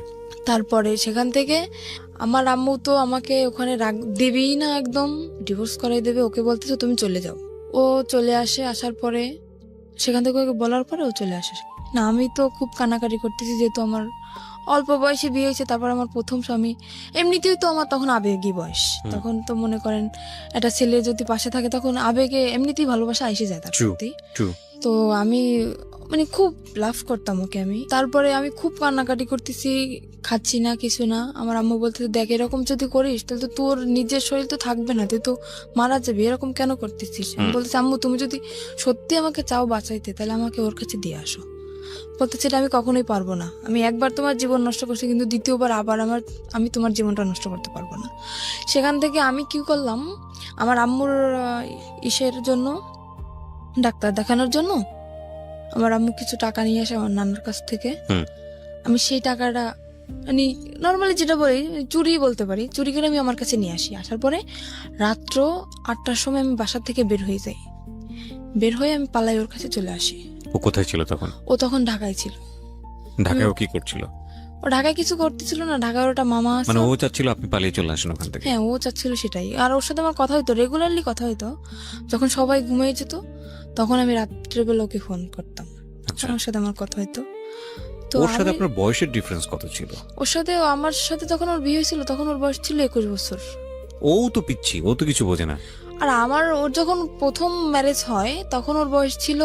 তারপরে সেখান থেকে আমার আম্মু তো আমাকে ওখানে রাখ দেবেই না, একদম ডিভোর্স করাই দেবে। ওকে বলতেছে তুমি চলে যাও। ও চলে আসে, আসার পরে সেখান থেকে ওকে বলার পরে ও চলে আসে। না, আমি তো খুব কানাকাটি করতেছি, যেহেতু আমার অল্প বয়সে বিয়ে হয়েছে, তারপর আমার প্রথম স্বামী, এমনিতেই তো আমার তখন আবেগী বয়স, তখন তো মনে করেন একটা ছেলে যদি পাশে থাকে তখন আবেগে এমনিতেই ভালোবাসা এসে যায় তার প্রতি। তো আমি মানে খুব লাভ করতাম ওকে আমি। তারপরে আমি খুব কান্নাকাটি করতেছি, খাচ্ছি না, কিছু না। আমার আম্মু বলতে দেখ এরকম যদি করিস তাহলে তো তোর নিজের শরীর তো থাকবে না, তুই তো মারা যাবি, এরকম কেন করতেছিস? আমি বলতেছি আম্মু তুমি যদি সত্যি আমাকে চাও বাঁচাইতে তাহলে আমাকে ওর কাছে দিয়ে আসো। বলতেছে এটা আমি কখনোই পারবো না, আমি একবার তোমার জীবন নষ্ট করছি, কিন্তু দ্বিতীয়বার আবার আমি তোমার জীবনটা নষ্ট করতে পারবো না। সেখান থেকে আমি কি করলাম, আমার আম্মুর ইসের জন্য, ডাক্তার দেখানোর জন্য আমার আম্মু কিছু টাকা নিয়ে আসে আমার নানার কাছ থেকে। আমি সেই টাকাটা মানে নর্মালি যেটা বলি চুরি বলতে পারি, চুরি করে আমি আমার কাছে নিয়ে আসি। আসার পরে রাত্র 8টার সময় আমি বাসা থেকে বের হয়ে যাই, বের হয়ে আমি পালাই ওর কাছে চলে আসি। ও কোথায় ছিল তখন? ও তখন ঢাকায় ছিল। ঢাকায় ও কি করছিল? ও ঢাকায় কিছু করতেছিল না, ঢাকায় ওটা মামা আছে। মানে ও চাচ্ছিল আপনি পালিয়ে চলে আসেন ওখান থেকে? হ্যাঁ, ও চাচ্ছিল সেটাই। আর ওর সাথে আমার কথা হইতো, রেগুলারলি কথা হইতো। যখন সবাই ঘুমিয়ে যেত তখন আমি রাত্রেবেলা ওকে ফোন করতাম, ওর সাথে আমার কথা হইতো। তো ওর সাথে আপনার বয়সের ডিফারেন্স কত ছিল? ওর সাথে আমার সাথে তখন ওর বিয়ে হয়েছিল, তখন ওর বয়স ছিল 21 বছর। ও তো পিচ্ছি, ও তো কিছু বোঝে না। আর ওর যখন প্রথম ম্যারেজ হয় তখন ওর বয়স ছিল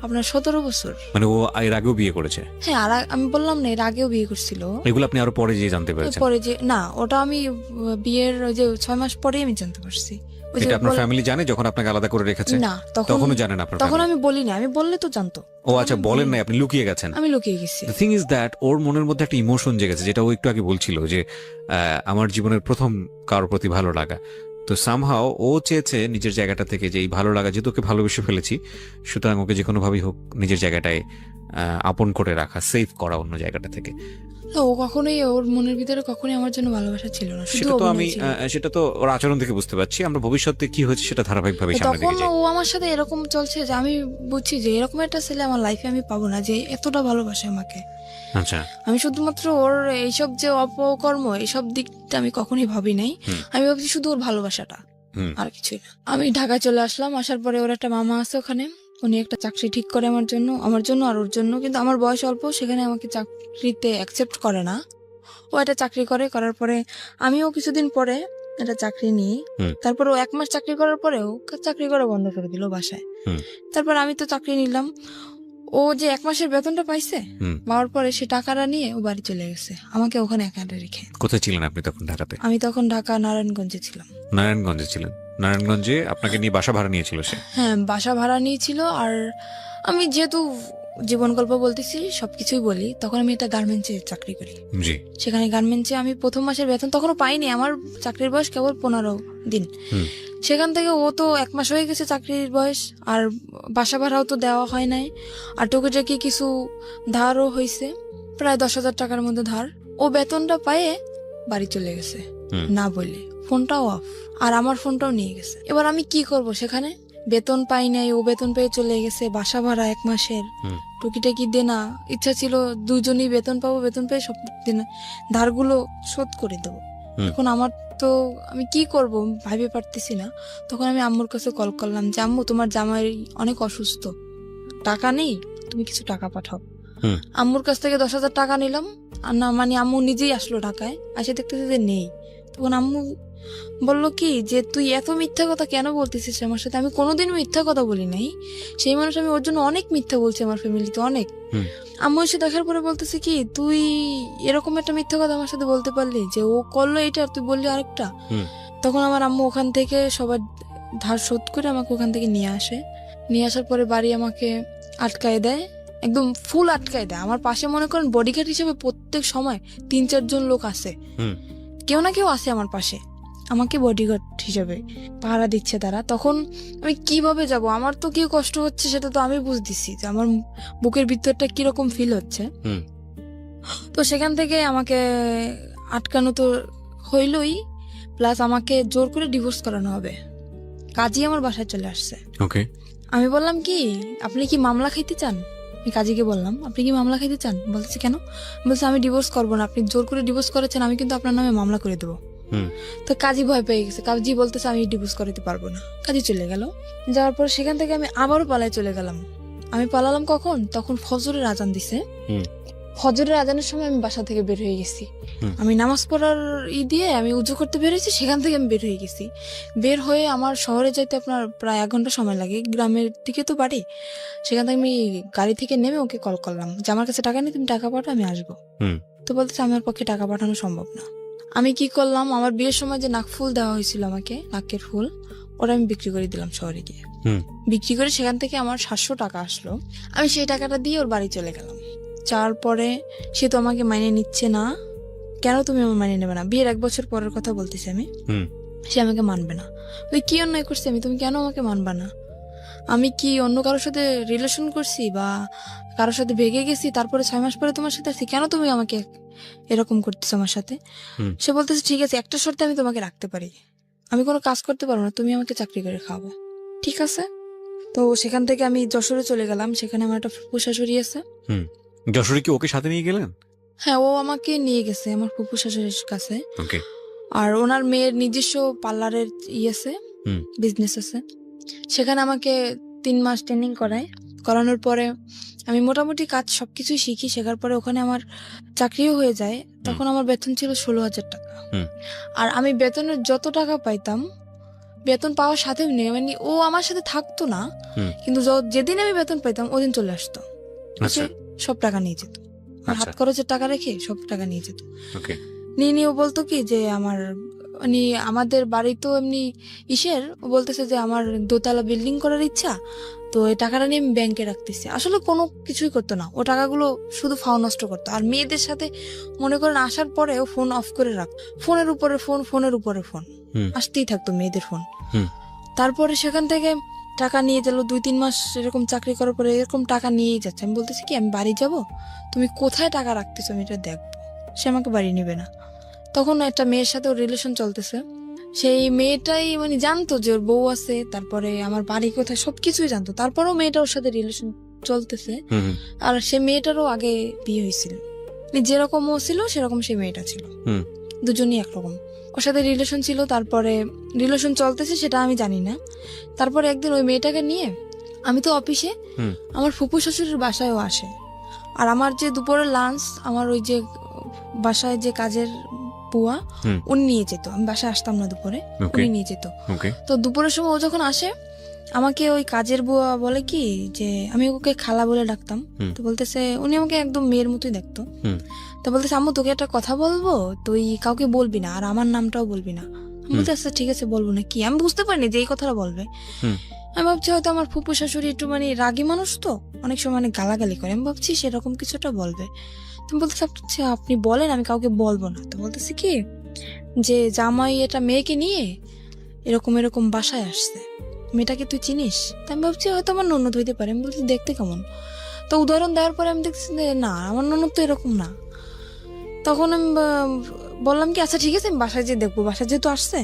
আপনার 17 বছর। মানে ও এর আগেও বিয়ে করেছে? হ্যাঁ, আর আমি বললাম না এর আগেও বিয়ে করছিল। এগুলো আপনি আরো পরে যে জানতে পেরেছেন? পরে যে না, ওটা আমি বিয়ের ওই যে 6 মাস পরে আমি জানতে পারছি। এটা আপনার ফ্যামিলি জানে যখন আপনাকে আলাদা করে রেখেছে? না, তখনও জানেন আপনার? তখন আমি বলি না, আমি বললে তো জানতো। ও আচ্ছা, বলেন নাই, আপনি লুকিয়ে গেছেন? আমি লুকিয়ে গেছি। দ্য থিং ইজ দ্যাট ওর মনের মধ্যে একটা ইমোশন জেগেছে, যেটা ও একটু আগে বলছিল যে আমার জীবনের প্রথম কারোর প্রতি ভালো লাগা। তো সামহাও ও চেয়েছে নিজের জায়গাটা থেকে যে এই ভালো লাগা, যেহেতু ওকে ভালোবেসে ফেলেছি, সুতরাং ওকে যে কোনোভাবেই হোক নিজের জায়গাটায় আপন করে রাখা, সেভ করা অন্য জায়গাটা থেকে। ও কখনোই, ওর মনের ভিতরে কখনোই আমার জন্য ভালোবাসা ছিল না, শুধু সেটা তো অভিনয় আমি ছিল। সেটা তো ওর আচরণ থেকে বুঝতে পারছি। আমরা ভবিষ্যতে কি হয়েছে সেটা ধারাবাহিকভাবে সামনে তখন দিকে যাই। ও আমার সাথে এরকম চলছে যে আমি বুঝছি যে এরকম একটা ছেলে আমার লাইফে আমি পাবো না, যে এতটা ভালোবাসে আমাকে। আচ্ছা। আমি শুধুমাত্র ওর এইসব যে অপকর্ম এইসব দিকটা আমি কখনোই ভাবি নাই। আমি ভাবছি শুধু ওর ভালোবাসাটা, আর কিছুই না। আমি ঢাকায় চলে আসলাম। আসার পরে ওর একটা মামা আছে ওখানে, উনি একটা চাকরি ঠিক করে আমার জন্য আর ওর জন্য। কিন্তু আমার বয়স অল্প, সেখানে আমাকে চাকরিতে অ্যাকসেপ্ট করে না। ও একটা চাকরি করার পরে আমিও কিছুদিন পরে একটা চাকরি নিই। তারপর ও 1 মাস চাকরি করার পরে ও চাকরি করা বন্ধ করে দিল বাসায়। হুম। তারপর আমি তো চাকরি নিলাম। ও যে 1 মাসের বেতনটা পাইছে, হুম। পাওয়ার পরে সে টাকাটা নিয়ে ও বাড়ি চলে গেছে, আমাকে ওখানে একা রেখে। কোথায় ছিলেন আপনি তখন? ঢাকাতে? আমি তখন ঢাকা নারায়ণগঞ্জে ছিলাম। নারায়ণগঞ্জে ছিলেন? নারায়ণগঞ্জে আপনাকে নিয়ে বাসা ভাড়া নিয়েছিল সে? হ্যাঁ, বাসা ভাড়া নিয়েছিল। আর আমি যেহেতু জীবন গল্প বলতেছি, সবকিছুই বলি, তখন আমি একটা গার্মেন্টসে চাকরি করি। জি। সেখানে গার্মেন্টসে আমি প্রথম মাসের বেতন তখনও পাইনি, আমার চাকরির বয়স কেবল 15 দিন। হুম। সেখান থেকে ও তো 1 মাস হয়ে গেছে চাকরির বয়স, আর বাসা ভাড়াও তো দেওয়া হয় নাই, আর টুকিটাকি কিছু ধারও হয়েছে, প্রায় 10,000 টাকার মধ্যে ধার। ও বেতনটা পায়ে বাড়ি চলে গেছে, হুম। না বলে। ফোনটাও অফ, আর আমার ফোনটাও নিয়ে গেছে। এবার আমি কি করব? সেখানে বেতন পাই নাই, ও বেতন পেয়ে চলে গেছে, বাসা ভাড়া 1 মাসের, হুম। টুকিটাকি দেনা। ইচ্ছা ছিল দুজনই বেতন পাবো, বেতন পেয়ে সব দেনা ধারগুলো শোধ করে দেবো। হুম। এখন আমার তো আমি কি করব ভাবতে পারতেছি না। তখন আমি আম্মুর কাছে কল করলাম যে আম্মু, তোমার জামাই অনেক অসুস্থ, টাকা নেই, তুমি কিছু টাকা পাঠাও। হুম। আম্মুর কাছ থেকে 10,000 টাকা নিলাম, আর না মানে আম্মু নিজেই আসলো ঢাকায়, এসে দেখতেছে যে নেই। তখন আম্মু বললো কি যে তুই এত মিথ্যা কথা কেন বলতেছিস আমার সাথে? আমি কোনোদিন মিথ্যা কথা বলি নাই, সেই মানুষ আমি ওর জন্য অনেক মিথ্যা বলছি আমার ফ্যামিলিতে, অনেক। হুম। আম্মু এসে দেখার পরে বলতেছে কি, তুই এরকম একটা মিথ্যা কথা আমার সাথে বলতে পারলি, যে ও করলো এটা আর তুই বললি আরেকটা। হুম। তখন আমার আম্মু ওখান থেকে সবার ধার শোধ করে আমাকে ওখান থেকে নিয়ে আসে। নিয়ে আসার পরে বাড়ি আমাকে আটকায় দেয়, একদম ফুল আটকায় দেয়। আমার পাশে মনে করেন বডিগার্ড হিসেবে প্রত্যেক সময় 3-4 জন লোক আছে, হুম। কেউ না কেউ আছে আমার পাশে, আমাকে বডিগার্ড হিসেবে পাহারা দিচ্ছে তারা। তখন আমি কিভাবে যাব? আমার তো কি কষ্ট হচ্ছে সেটা তো আমি বুঝতেছি, যে আমার বুকের ভিতরটা কিরকম ফিল হচ্ছে। হুম। তো সেখান থেকে আমাকে আটকানো তো হইলই, প্লাস আমাকে জোর করে ডিভোর্স করানো হবে। কাজী আমার বাসায় চলে আসছে। ওকে। আমি বললাম কি, আপনি কি মামলা খাইতে চান? আমি কাজীকে বললাম, আপনি কি মামলা খাইতে চান? বলতেছে কেন? বলছে আমি ডিভোর্স করবো না, আপনি জোর করে ডিভোর্স করেছেন, আমি কিন্তু আপনার নামে মামলা করে দেবো। হুম। তো কাজী ভয় পেয়ে গেছে, কাজী বলতেছে আমি ডিভোর্স করাতে পারবো না। কাজী চলে গেল। যাওয়ার পর সেখান থেকে আমি আবারও পালায় চলে গেলাম। আমি পালালাম কখন? তখন ফজরের আজান দিছে। হুম। ফজরের আজানের সময় আমি বাসা থেকে বের হয়ে গেছি। হুম। আমি নামাজ পড়ার দিয়ে আমি উজু করতে বেরিয়েছি, সেখান থেকে আমি বের হয়ে গেছি। বের হয়ে আমার শহরে যাইতে আপনার প্রায় 1 ঘন্টা সময় লাগে, গ্রামের দিকে তো বাড়ি। সেখান থেকে আমি গাড়ি থেকে নেমে ওকে কল করলাম যে আমার কাছে টাকা নেই, তুমি টাকা পাঠাও, আমি আসবো। হুম। তো বলতেছে আমার পক্ষে টাকা পাঠানো সম্ভব না। আমি কি করলাম, আমার বিয়ের সময় যে নাকফুল দেওয়া হয়েছিল আমাকে, নাকের ফুল, ওটা আমি বিক্রি করে দিলাম শহরে গিয়ে। হুম। বিক্রি করে সেখান থেকে আমার 700 টাকা আসলো। আমি সেই টাকাটা দিয়ে ওর বাড়ি চলে গেলাম। যাওয়ার পরে সে তো আমাকে মাইনে নিচ্ছে না। কেন তুমি আমার মাইনে নেবে না? বিয়ের 1 বছর পরের কথা বলতেছি আমি। হুম। সে আমাকে মানবে না। তুই কি অন্যায় করছি আমি? তুমি কেন আমাকে মানবা না? আমি কি অন্য কারোর সাথে রিলেশন করছি বা কারোর সাথে ভেগে গেছি, তারপরে 6 মাস পরে তোমার সাথে আছি? কেন তুমি আমাকে এরকম করতেছো আমার সাথে? হুম। সে বলতেছে ঠিক আছে, একটা শর্তে আমি তোমাকে রাখতে পারি, আমি কোনো কাজ করতে পারবো না, তুমি আমাকে চাকরি করে খাওয়াবো। ঠিক আছে। তো সেখান থেকে আমি যশোরে চলে গেলাম, সেখানে আমার একটা ফুফু শাশুড়ি আছে। হুম। যশোরে কি ওকে সাথে নিয়ে গেলেন? হ্যাঁ, ও আমাকে নিয়ে গেছে আমার ফুফু শাশুড়ির কাছে। ওকে। আর ওনার মেয়ের নিজস্ব পার্লারের আছে, হুম। বিজনেস আছে। সেখানে আমাকে 3 মাস ট্রেনিং করানোর পরে আমি মোটামুটি কাজ সবকিছুই শিখি। শেখার পরে ওখানে আমার চাকরিও হয়ে যায়। তখন আমার বেতন ছিল 16,000 টাকা। হুম। আর আমি বেতনের যত টাকা পাইতাম, বেতন পাওয়ার সাথে মানে ও আমার সাথে থাকতো না, হুম। কিন্তু যেদিন আমি বেতন পাইতাম ওদিন চলে আসতো, আচ্ছা। এসে সব টাকা নিয়ে যেত। আর আচ্ছা। হাত খরচের টাকা রেখে সব টাকা নিয়ে যেত। ওকে। নিয়ে ও বলতো কি যে আমার মানে আমাদের বাড়ি তো এমনি ও বলতেছে যে আমার দোতলা বিল্ডিং করার ইচ্ছা, তো এই টাকাটা নিয়ে আমি ব্যাংকে রাখতেছি। আসলে কোনো কিছুই করতো না, ও টাকাগুলো শুধু ফাও নষ্ট করতো। আর মেয়েদের সাথে মনে করেন আসার পরে ও ফোন অফ করে রাখ, ফোনের উপরে ফোন, ফোনের উপরে ফোন, হুম। আসতেই থাকতো মেয়েদের ফোন। হুম। তারপরে সেখান থেকে টাকা নিয়ে গেল। 2-3 মাস এরকম চাকরি করার পরে এরকম টাকা নিয়েই যাচ্ছে। আমি বলতেছি কি আমি বাড়ি যাব, তুমি কোথায় টাকা রাখতেছো আমি এটা দেখবো। সে আমাকে বাড়ি নেবে না। তখন একটা মেয়ের সাথে ওর রিলেশন চলতেছে। সেই মেয়েটাই মানে জানতো যে ওর বউ আছে, তারপরে আমার বাড়ি কোথায়, সবকিছুই জানতো। তারপরেও মেয়েটা ওর সাথে রিলেশন চলতেছে। হুম। আর সে মেয়েটারও আগে বিয়ে হয়েছিল, যেরকম ও ছিল সেরকম সে মেয়েটা ছিল। হুম। দুজনই একরকম। ওর সাথে রিলেশন ছিল, তারপরে রিলেশন চলতেছে সেটা আমি জানি না। তারপরে একদিন ওই মেয়েটাকে নিয়ে আমি তো অফিসে, হুম। আমার ফুপু শ্বশুরের বাসায়ও আসে। আর আমার যে দুপুরের লাঞ্চ, আমার ওই যে বাসায় যে কাজের বুয়া, হুম। উনি নিয়ে যেত। আমি বাসায় আসতাম না দুপুরে, ওকে। উনি নিয়ে যেত। ওকে। তো দুপুরের সময় ও যখন আসে, আমাকে ওই কাজের বুয়া বলে কি যে আমি ওকে খালা বলে ডাকতাম। হুম। তো বলতেছে উনি আমাকে একদম মেয়ের মতোই দেখতো। হুম। তো বলতেছে আম্মু তোকে একটা কথা বলবো, তুই কাউকে বলবি না আর আমার নামটাও বলবি না। আমি বলতে আচ্ছা ঠিক আছে বলবো না। কি আমি বুঝতে পারিনি যে এই কথাটা বলবে। হুম। আমি ভাবছি হয়তো আমার ফুপু শাশুড়ি একটু মানে রাগী মানুষ, তো অনেক সময় মানে গালাগালি করে, আমি ভাবছি সেরকম কিছুটা বলবে। তুমি বলতেছে আচ্ছা আপনি বলেন, আমি কাউকে বলবো না। তো বলতেছে কি যে জামাই এটা মেয়েকে নিয়ে এরকম এরকম বাসায় আসছে, মেয়েটাকে তুই চিনিস? তা আমি ভাবছি হয়তো আমার ননদ হইতে পারে। আমি বলছি দেখতে কেমন? তো উদাহরণ দেওয়ার পরে আমি দেখছি যে না, আমার ননদ তো এরকম না। তখন আমি বললাম কি আচ্ছা ঠিক আছে আমি বাসায় যেয়ে দেখবো, বাসায় যেহেতু আসছে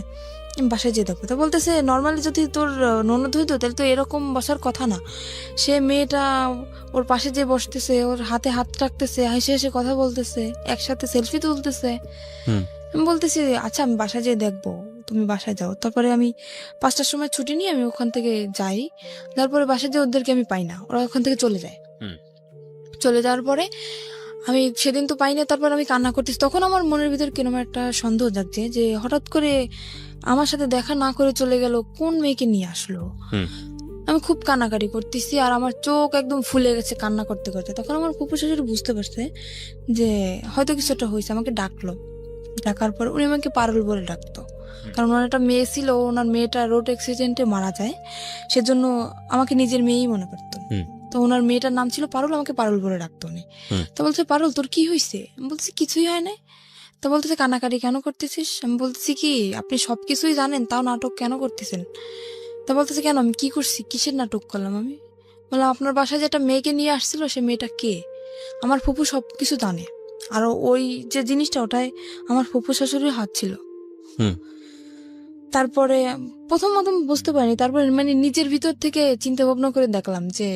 আমি বাসায় যেয়ে দেখবো। তো বলতেছে নর্মালি যদি তোর ননদ হইতো তাহলে তো এরকম বসার কথা না। সে মেয়েটা ওর পাশে যে বসতেছে, ওর হাতে হাত রাখতেছে, হেসে হেসে কথা বলতেছে, একসাথে সেলফি তুলতেছে। হুম। আমি বলতেছি আচ্ছা আমি বাসায় যেয়ে দেখবো, তুমি বাসায় যাও। তারপরে আমি 5টার সময় ছুটি নিয়ে আমি ওখান থেকে যাই। তারপরে বাসায় যেয়ে ওদেরকে আমি পাই না, ওরা ওখান থেকে চলে যায়। হুম। চলে যাওয়ার পরে আমি সেদিন তো পাই না, তারপর আমি কান্না করতেছি। তখন আমার মনের ভিতর কিরকম একটা সন্দেহ জাগছে যে হঠাৎ করে আমার সাথে দেখা না করে চলে গেল, কোন মেয়েকে নিয়ে আসলো। হুম। আমি খুব কান্নাকাটি করতেছি আর আমার চোখ একদম ফুলে গেছে কান্না করতে করতে। তখন আমার ফুপু শাশুড়ি বুঝতে পারছে যে হয়তো কিছুটা হয়েছে, আমাকে ডাকলো। ডাকার পর উনি আমাকে পারুল বলে ডাকতো, কারণ ওনার একটা মেয়ে ছিল, ওনার মেয়েটা রোড অ্যাক্সিডেন্টে মারা যায়, সেজন্য আমাকে নিজের মেয়েই মনে করতো। হুম। তো ওনার মেয়েটার নাম ছিল পারুল, আমাকে পারুল বলে ডাকতো উনি। হুম। তো বলছে পারুল তোর কি হয়েছে? আমি বলছি কিছুই হয় না। তো বলতেছে কান্নাকাটি কেন করতেছিস? আমি বলতেছি কি আপনি সবকিছুই জানেন তাও নাটক কেন করতেছেন? তো বলতেছে কেন, আমি কি করছি, কিসের নাটক করলাম আমি? বললাম আপনার বাসায় যে একটা মেয়েকে নিয়ে আসছিল সে মেয়েটা কে? আমার ফুপু সবকিছু জানে, আর ওই যে জিনিসটা ওটাই আমার ফুপু শাশুড়ির হাত ছিল। হুম। তারপরে প্রথম বুঝতে পারিনি, তারপরে মানে নিজের ভিতর থেকে চিন্তা ভাবনা করে দেখলাম যে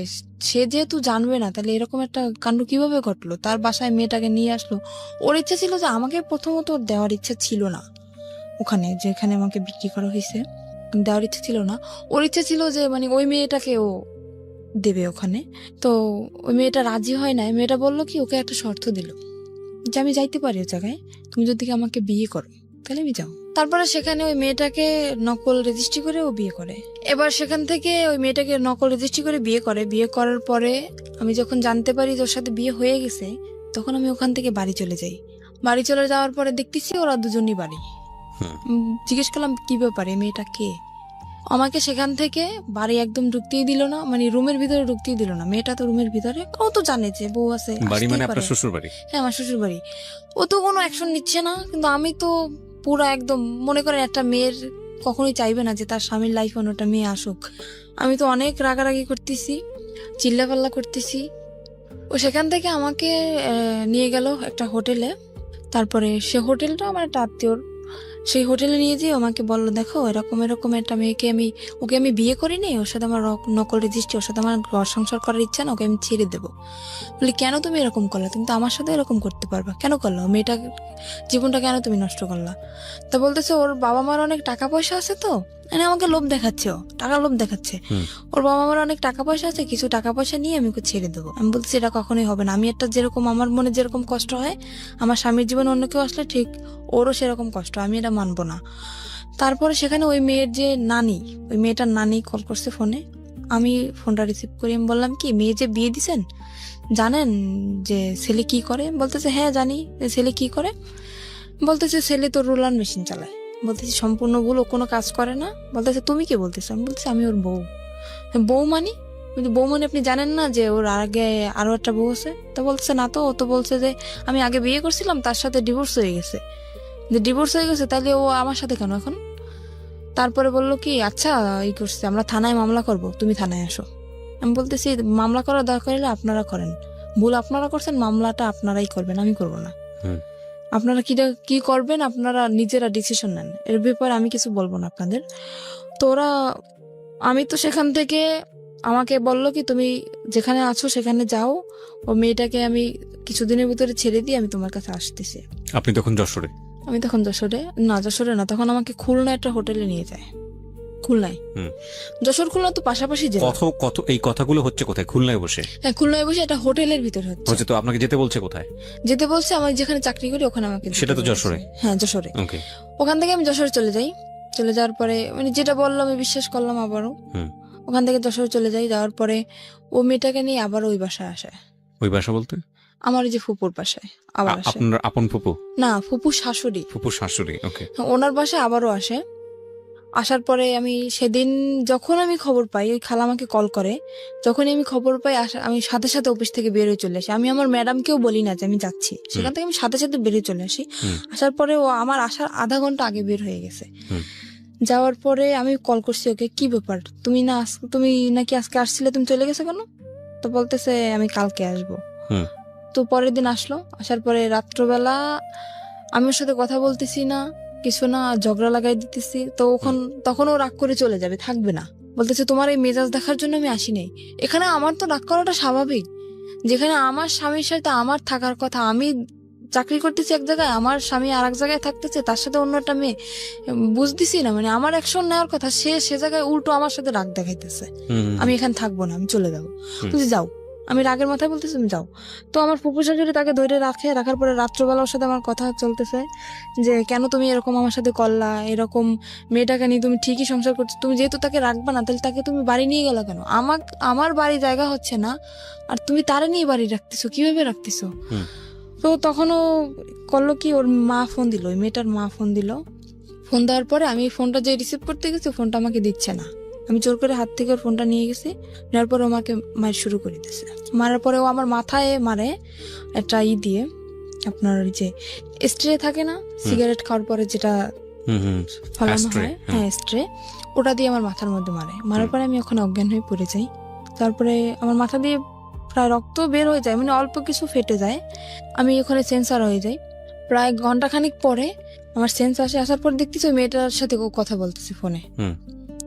সে যেহেতু জানবে না তাহলে এরকম একটা কাণ্ড কিভাবে ঘটলো, তার বাসায় মেয়েটাকে নিয়ে আসলো। ওর ইচ্ছা ছিল যে আমাকে প্রথমত ওর দেওয়ার ইচ্ছা ছিল না, ওখানে যেখানে আমাকে বিক্রি করা হয়েছে দেওয়ার ইচ্ছা ছিল না। ওর ইচ্ছা ছিল যে মানে ওই মেয়েটাকে ও দেবে ওখানে। তো ওই মেয়েটা রাজি হয় না, মেয়েটা বললো কি ওকে একটা শর্ত দিল যে আমি যাইতে পারি ওই জায়গায়, তুমি যদি আমাকে বিয়ে করো তাহলে আমি যাও। তারপরে সেখানে ওই মেয়েটাকে নকল রেজিস্ট্রি করে ও বিয়ে করে। এবার সেখান থেকে ওই মেয়েটাকে নকল রেজিস্ট্রি করে বিয়ে করে। বিয়ে করার পরে আমি যখন জানতে পারি যে ওর সাথে বিয়ে হয়ে গেছে, তখন আমি ওখান থেকে বাড়ি চলে যাই। বাড়ি চলে যাওয়ার পরে দেখতেছি ওরা দুজনই বাড়ি। জিজ্ঞেস করলাম কি ব্যাপারে, মেয়েটা কে? আমাকে সেখান থেকে বাড়ি একদম ঢুকতেই দিল না, মানে রুমের ভিতরে ঢুকতেই দিল না। মেয়েটা তো রুমের ভিতরে, ও তো জানে যে বউ আছে, বাড়ি আসতেই মানে পারে। আপনার শ্বশুর বাড়ি? হ্যাঁ আমার শ্বশুর বাড়ি। ও তো কোনো অ্যাকশন নিচ্ছে না, কিন্তু আমি তো পুরা একদম মনে করেন একটা মেয়ের কখনোই চাইবে না যে তার স্বামীর লাইফ অন্যটা মেয়ে আসুক। আমি তো অনেক রাগারাগি করতেছি, চিল্লাপাল্লা করতেছি। ও সেখান থেকে আমাকে নিয়ে গেল একটা হোটেলে। তারপরে সে হোটেলটা আমার একটা আত্মীয়র, সেই হোটেলে নিয়ে যেয়ে আমাকে বললো দেখো এরকম এরকম একটা মেয়েকে ওকে আমি বিয়ে করিনি, ওর সাথে আমার নকল রেজিস্ট্রি, ওর সাথে আমার ঘর সংসার করার ইচ্ছা না, ওকে আমি ছেড়ে দেবো। বলি কেন তুমি এরকম করলা? তুমি তো আমার সাথে এরকম করতে পারবা, কেন করলা? মেয়েটা জীবনটা কেন তুমি নষ্ট করলা? তা বলতেছে ওর বাবা মার অনেক টাকা পয়সা আছে, তো মানে আমাকে লোভ দেখাচ্ছে, ও টাকা লোভ দেখাচ্ছে। ওর বাবা মার অনেক টাকা পয়সা আছে, কিছু টাকা পয়সা নিয়ে আমি ওকে ছেড়ে দেবো। আমি বলছি এটা কখনোই হবে না। আমি একটা যেরকম আমার মনে যেরকম কষ্ট হয় আমার স্বামীর জীবনে অন্য কেউ আসলে ঠিক ওরও সেরকম কষ্ট, আমি এটা মানবো না। তারপরে সেখানে ওই মেয়ের যে নানি, ওই মেয়েটার নানি কল করছে ফোনে। আমি ফোনটা রিসিভ করি। আমি বললাম কি মেয়ে যে বিয়ে দিছেন জানেন যে ছেলে কি করে? বলতেছে হ্যাঁ জানি। ছেলে কি করে? বলতেছে ছেলে তো রোলার মেশিন চালায়। বলতেছি সম্পূর্ণ ভুল, ও কোনো কাজ করে না। বলতেছে তুমি কি বলতেছো? আমি বলছি আমি ওর বউ। বউ মানে? বউ মানে আপনি জানেন না যে ওর আগে আরো একটা বউ আছে? তো বলছে না তো, ও তো বলছে যে আমি আগে বিয়ে করছিলাম, তার সাথে ডিভোর্স হয়ে গেছে। যে ডিভোর্স হয়ে গেছে তাহলে ও আমার সাথে কেন এখন? তারপরে বললো কি আচ্ছা এই করছে, আমরা থানায় মামলা করব, তুমি থানায় আসো। আমি বলতেছি মামলা করার দরকার হলে আপনারা করেন, ভুল আপনারা করছেন, মামলাটা আপনারাই করবেন, আমি করবো না। আপনারা কি করবেন আপনারা নিজেরা ডিসিশন নেন, এর ব্যাপারে আমি কিছু বলবো না আপনাদের। তো ওরা, আমি তো সেখান থেকে আমাকে বললো কি তুমি যেখানে আছো সেখানে যাও, ও মেয়েটাকে আমি কিছুদিনের ভিতরে ছেড়ে দিয়ে আমি তোমার কাছে আসতেছি। আপনি তখন যশোরে? আমি তখন যশোরে না, তখন আমাকে খুলনা একটা হোটেলে নিয়ে যায়। খুলনায়, যশোর খুলনা তো পাশাপাশি জেলা। কত এই কথাগুলো হচ্ছে কোথায়? খুলনায় বসে? হ্যাঁ খুলনায় বসে একটা হোটেলের ভিতর হচ্ছে। তো আপনাকে যেতে বলছে কোথায়? যেতে বলছে আমি যেখানে চাকরি করি ওখানে আমাকে। সেটা তো যশোরে? হ্যাঁ যশোরে। ওকে। ওখান থেকে আমি যশোরে চলে যাই। চলে যাওয়ার পরে মানে যেটা বললাম আমি বিশ্বাস করলাম আবারও। ওখান থেকে যশোর চলে যাই, যাওয়ার পরে ও মেয়েটাকে নিয়ে আবার ওই বাসায় আসে, ওই বাসা বলতে আমার ওই যে ফুপুর বাসায় আবার আসে। আপনার আপন ফুপু? না, ফুপুর শাশুড়ি, ফুপুর শাশুড়ি। ওকে। ওনার বাসায় আবারও আসে। আসার পরে আমি সেদিন যখন আমি খবর পাই, ওই খালা আমাকে কল করে, যখনই আমি খবর পাই আমি সাথে সাথে অফিস থেকে বেরোয় চলে আসি। আমি আমার ম্যাডামকেও বলি না যে আমি যাচ্ছি, সেখান থেকে আমি সাথে সাথে বেরিয়ে চলে আসি। আসার পরে ও আমার আসার আধা ঘন্টা আগে বের হয়ে গেছে। যাওয়ার পরে আমি কল করছি ওকে, কি ব্যাপার, তুমি নাকি আজকে আসছিলে, তুমি চলে গেছো কেন? তো বলতেছে আমি কালকে আসবো। তো পরের দিন আসলো, আসার পরে রাত্রবেলা আমি ওর সাথে কথা বলতেছি না, কিছু না, ঝগড়া লাগাই দিতেছি। তো তখন ও রাগ করে চলে যাবে, থাকবে না। বলতেছে তোমার এই মেজাজ দেখার জন্য আমি আসি নাই। এখানে আমার তো রাগ করাটা স্বাভাবিক, যেখানে আমার স্বামীর সাথে আমার থাকার কথা, আমি চাকরি করতেছি এক জায়গায়, আমার স্বামী আর এক জায়গায় থাকতেছে, তার সাথে অন্য একটা মেয়ে, বুঝতেছি না, মানে আমার অ্যাকশন নেওয়ার কথা, সে জায়গায় উল্টো আমার সাথে রাগ দেখাইতেছে। আমি এখানে থাকবো না, আমি চলে যাবো। তুমি যাও, আমি রাগের মাথায় বলতেছি তুমি যাও। তো আমার ফুপু শাশুড়ি তাকে ধরে রাখার পরে রাত্রবেলা ওর সাথে আমার কথা চলতেছে যে কেন তুমি এরকম আমার সাথে করলা, এরকম মেয়েটাকে নিয়ে তুমি ঠিকই সংসার করছো, তুমি যেহেতু তাকে রাখবা না, তাহলে তাকে তুমি বাড়ি নিয়ে গেলা কেন? আমার বাড়ি জায়গা হচ্ছে না, আর তুমি তারে নিয়ে বাড়ি রাখতেছো, কিভাবে রাখতেছো? তো তখনও করলো কি, ওর মা ফোন দিল, ওই মেয়েটার মা ফোন দিল। ফোন দেওয়ার পরে আমি ফোনটা যে রিসিভ করতে গেছি, ফোনটা আমাকে দিচ্ছে না। আমি জোর করে হাত থেকে ওর ফোনটা নিয়ে গেছি, নেওয়ার পরে আমাকে মার শুরু করে দিয়েছে। মারার পরে ও আমার মাথায় মারে একটা দিয়ে, আপনার ওই যে স্ট্রে থাকে না, সিগারেট খাওয়ার পরে যেটা ফলানো হয়, হ্যাঁ স্ট্রে, ওটা দিয়ে আমার মাথার মধ্যে মারার পরে আমি ওখানে অজ্ঞান হয়ে পড়ে যাই। তারপরে আমার মাথা দিয়ে প্রায় রক্ত বের হয়ে যায়, মানে অল্প কিছু ফেটে যায়, আমি ওখানে সেন্সার হয়ে যাই। প্রায় ঘন্টাখানিক পরে আমার সেন্স আসার পর দেখতেছি ওই মেয়েটার সাথে ও কথা বলতেছে ফোনে।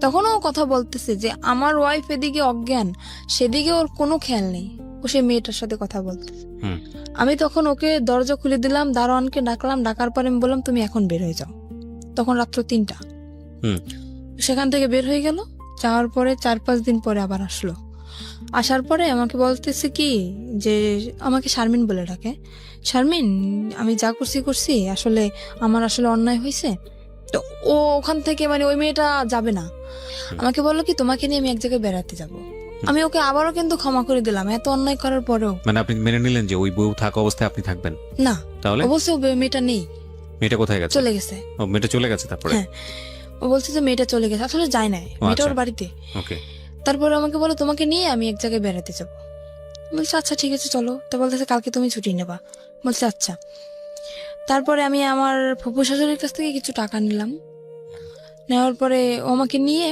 তখনও ও কথা বলতেছে যে আমার ওয়াইফ এদিকে অজ্ঞান, সেদিকে ওর কোনো খেয়াল নেই, ও সে মেয়েটার সাথে কথা বলতেছে। আমি তখন ওকে দরজা খুলে দিলাম, দারোয়ানকে ডাকলাম, ডাকার পরে আমি বললাম তুমি এখন বের হয়ে যাও। তখন রাত্র 3টা। সেখান থেকে বের হয়ে গেল। যাওয়ার পরে 4-5 দিন পরে আবার আসলো। আসার পরে আমাকে বলতেছে কি যে, আমাকে শারমিন বলে ডাকে, শারমিন আমি যা করছি আসলে আমার আসলে অন্যায় হয়েছে। তো ও ওখান থেকে, মানে ওই মেয়েটা যাবে না, আমাকে বললো কি তোমাকে নিয়ে আমি এক জায়গায় বেড়াতে যাব। আমি ওকে আবারও কিন্তু ক্ষমা করে দিলাম, এত অন্যায় করার পরেও। মানে আপনি মেনে নিলেন যে ওই বউ থাকা অবস্থায় আপনি থাকবেন না? তাহলে অবশ্যই মেয়েটা নেই। মেয়েটা কোথায় গেছে? চলে গেছে। ও মেয়েটা চলে গেছে। তারপরে হ্যাঁ, ও বলছে যে মেয়েটা চলে গেছে, আসলে যায় না, মেয়েটা ওর বাড়িতে। ওকে। তারপরে আমাকে বলো তোমাকে নিয়ে আমি এক জায়গায় বেড়াতে যাব। বলছে আচ্ছা ঠিক আছে চলো। তো বলতেছে কালকে তুমি ছুটি নেবা। বলছে আচ্ছা। তারপরে আমি আমার ফুপু শাশুড়ির কাছ থেকে কিছু টাকা নিলাম, নেওয়ার পরে ও আমাকে নিয়ে,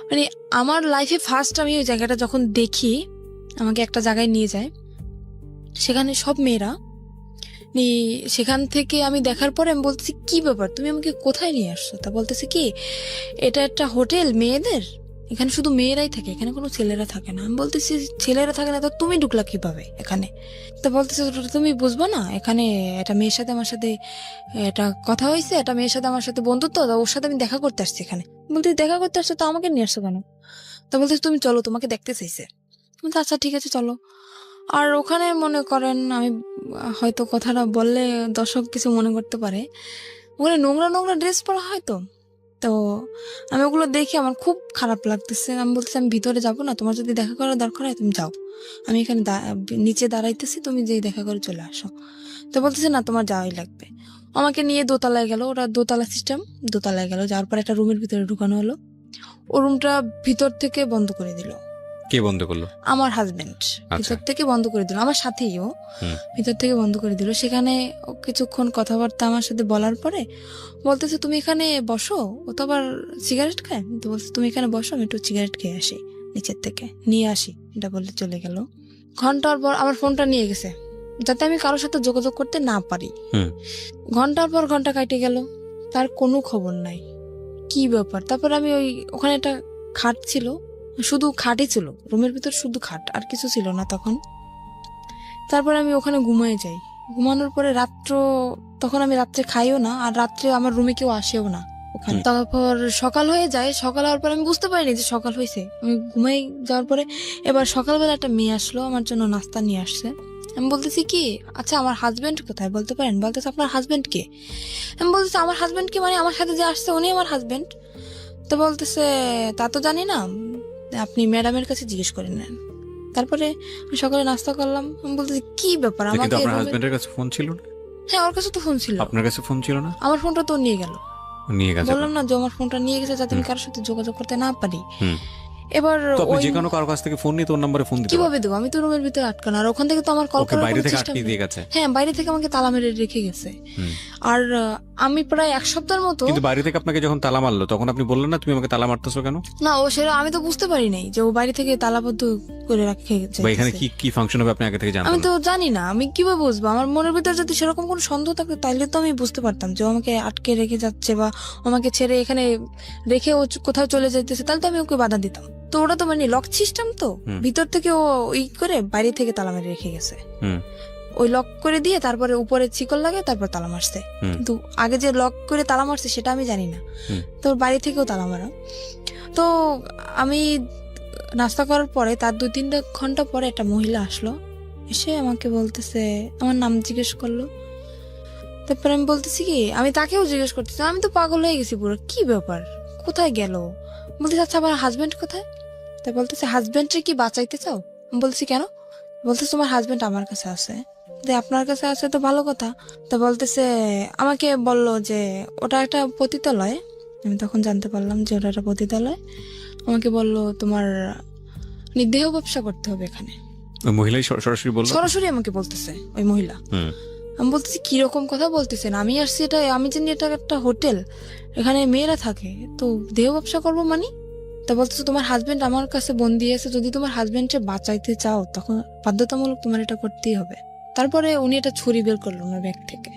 মানে আমার লাইফে ফার্স্ট আমি ওই জায়গাটা যখন দেখি, আমাকে একটা জায়গায় নিয়ে যায়, সেখানে সব মেয়েরা, সেখান থেকে আমি দেখার পরে আমি বলতেছি কি ব্যাপার, তুমি আমাকে কোথায় নিয়ে আসছো? তা বলতেছে কি এটা একটা হোটেল মেয়েদের, এখানে শুধু মেয়েরাই থাকে, এখানে কোনো ছেলেরা থাকে না। আমি বলতেছি ছেলেরা থাকে না তো তুমি ঢুকলা কিভাবে এখানে? তা বলতেছে তুমি বুঝবো না, এখানে একটা মেয়ের সাথে আমার সাথে একটা কথা হয়েছে, একটা মেয়ের সাথে আমার সাথে বন্ধুত্ব, ওর সাথে আমি দেখা করতে আসছি এখানে। বলতে দেখা করতে আসছো তো আমাকে নিয়ে আসছো কেন? তা বলতেছে তুমি চলো, তোমাকে দেখতে চাইছে। বলতে আচ্ছা ঠিক আছে চলো। আর ওখানে মনে করেন, আমি হয়তো কথাটা বললে দর্শক কিছু মনে করতে পারে, ওখানে নোংরা নোংরা ড্রেস পরা হয়, তো আমি ওগুলো দেখে আমার খুব খারাপ লাগতেছে। আমি বলতেছি আমি ভিতরে যাবো না, তোমার যদি দেখা করার দরকার হয় তুমি যাও, আমি এখানে নিচে দাঁড়াইতেছি, তুমি যেই দেখা করে চলে আসো। তো বলতেছে না তোমার যাওয়াই লাগবে। আমাকে নিয়ে দোতলায় গেল, ওরা দোতলা সিস্টেম, দোতলায় গেল, যাওয়ার পর একটা রুমের ভিতরে ঢুকানো হলো। ও রুমটা ভিতর থেকে বন্ধ করে দিল। কে বন্ধ করলো? আমার হাজবেন্ড ভিতর থেকে বন্ধ করে দিল, আমার সাথেই ও ভিতর থেকে বন্ধ করে দিল। সেখানে কিছুক্ষণ কথাবার্তা আমার সাথে বলার পরে বলতেছে তুমি এখানে বসো, ও তো আবার সিগারেট খায়, তো বলছে তুমি এখানে বসো, আমি একটু সিগারেট খেয়ে আসি, নিচের থেকে নিয়ে আসি, এটা বলে চলে গেল। ঘন্টার পর আমার ফোনটা নিয়ে গেছে যাতে আমি কারোর সাথে যোগাযোগ করতে না পারি। ঘন্টার পর ঘন্টা কাটে গেল, তার কোনো খবর নাই, কি ব্যাপার। তারপর আমি ওখানে একটা খাট ছিল, শুধু খাটই ছিল রুমের ভিতর, শুধু খাট, আর কিছু ছিল না তখন। তারপর আমি ওখানে ঘুমিয়ে যাই। ঘুমানোর পরে তখন আমি রাত্রে খাইও না, আর রাত্রে আমার রুমে কেউ আসেও না ওখানে। তারপর সকাল হয়ে যায়, সকাল হওয়ার পর আমি বুঝতে পারিনি যে সকাল হয়েছে। আমি ঘুমাই যাওয়ার পরে এবার সকালবেলা একটা মেয়ে আসলো, আমার জন্য নাস্তা নিয়ে আসছে। আমি বলতেছি কি আচ্ছা আমার হাজবেন্ড কোথায় বলতে পারেন? বলতেছে আপনার হাজবেন্ড কে? আমি বলতেছি আমার হাজবেন্ড কে মানে আমার সাথে যে আসছে উনি আমার হাজবেন্ড। তো বলতেছে তা তো জানি না, আপনি ম্যাডামের কাছে জিজ্ঞেস করে নেন। তারপরে আমি সকালে নাস্তা করলাম, আমি বলতেছি কি ব্যাপার কিন্তু আমাকে আপনার এভাবে- হাজবেন্ডের কাছে ফোন ছিল না? হ্যাঁ ওর কাছে তো ফোন ছিল, আপনার কাছে ফোন ছিল না? আমার ফোনটা তো ও নিয়ে গেল। নিয়ে গেছে। বললাম না যে আমার ফোনটা নিয়ে গেছে যাতে আমি কারোর সাথে যোগাযোগ করতে না পারি। হুম। এবার তো আপনি ওই যে কোনো কারো কাছ থেকে ফোন নিয়ে তোর নম্বরে ফোন দিতে পারেন। কিভাবে দেবো, আমি তো রুমের ভিতরে আটকানো, আর ওখান থেকে তো আমার কল ওকে করার বাইরে কোনো থেকে চেষ্টা আটকে দিয়ে গেছে। হ্যাঁ বাইরে থেকে আমাকে তালা মেরে রেখে গেছে। হুম। আর আমি প্রায় এক সপ্তাহের মতো, কিন্তু বাইরে থেকে আপনাকে যখন তালা মারলো তখন আপনি বললেন না তুমি আমাকে তালা মারতেছো কেন? না ও সেটা আমি তো বুঝতে পারি নাই যে ও বাইরে থেকে তালাবদ্ধ করে রেখে গেছে। বা এখানে কি কি ফাংশন হবে আপনি আগে থেকে জানতেন আমি না? তো জানি না, আমি কিভাবে বুঝবো? আমার মনের ভিতরে যদি সেরকম কোনো সন্দেহ থাকতো তাহলে তো আমি বুঝতে পারতাম যে ও আমাকে আটকে রেখে যাচ্ছে বা ও আমাকে ছেড়ে এখানে রেখে ও কোথাও চলে যাইতেছে, তাহলে তো আমি ওকে বাধা দিতাম। তো ওটা তো মানে লক সিস্টেম, তো হুম। ভিতর থেকে ও ই করে বাইরে থেকে তালা মেরে রেখে গেছে। হুম। ওই লক করে দিয়ে তারপরে উপরে চিকল লাগে তারপর তালা মারছে। হুম। কিন্তু আগে যে লক করে তালা মারছে সেটা আমি জানি না। হুম। তো ওর বাড়ি থেকেও তালা মারা। তো আমি নাস্তা করার পরে তার 2-3 ঘন্টা পরে একটা মহিলা আসলো, এসে আমাকে বলতেছে, আমার নাম জিজ্ঞেস করলো। তারপর আমি বলতেছি কি, আমি তাকেও জিজ্ঞেস করতেছি, আমি তো পাগল হয়ে গেছি পুরো, কি ব্যাপার, কোথায় গেল? বলতেছে আচ্ছা আমার হাজবেন্ড কোথায়? তা বলতেছে হাজবেন্ডকে কি বাঁচাইতে চাও? আমি বলছি কেন? বলতেছে তোমার হাজবেন্ড আমার কাছে আছে। যে আপনার কাছে আছে তো ভালো কথা। তা বলতেছে, আমাকে বলল যে ওটা একটা পতিতালয়। আমি তখন জানতে পারলাম যে ওটা একটা পতিতালয়। আমাকে বলল তোমার দেহ ব্যবসা করতে হবে এখানে। ওই মহিলাই সরাসরি বললো? সরাসরি আমাকে বলতেছে ওই মহিলা। হুম। আমি বলতেছি কিরকম কথা বলতেছেন, আমি আসছি এটা, আমি জানি এটা একটা হোটেল, এখানে মেয়েরা থাকে, তো দেহ ব্যবসা করবো মানে? তা বলতেছে তোমার হাজবেন্ড আমার কাছে বন্দি আছে, যদি তোমার হাজবেন্ডকে বাঁচাইতে চাও তখন বাধ্যতামূলক তোমার এটা করতেই হবে। তারপরে উনি এটা ছুরি বের করলো ওনার ব্যাগ থেকে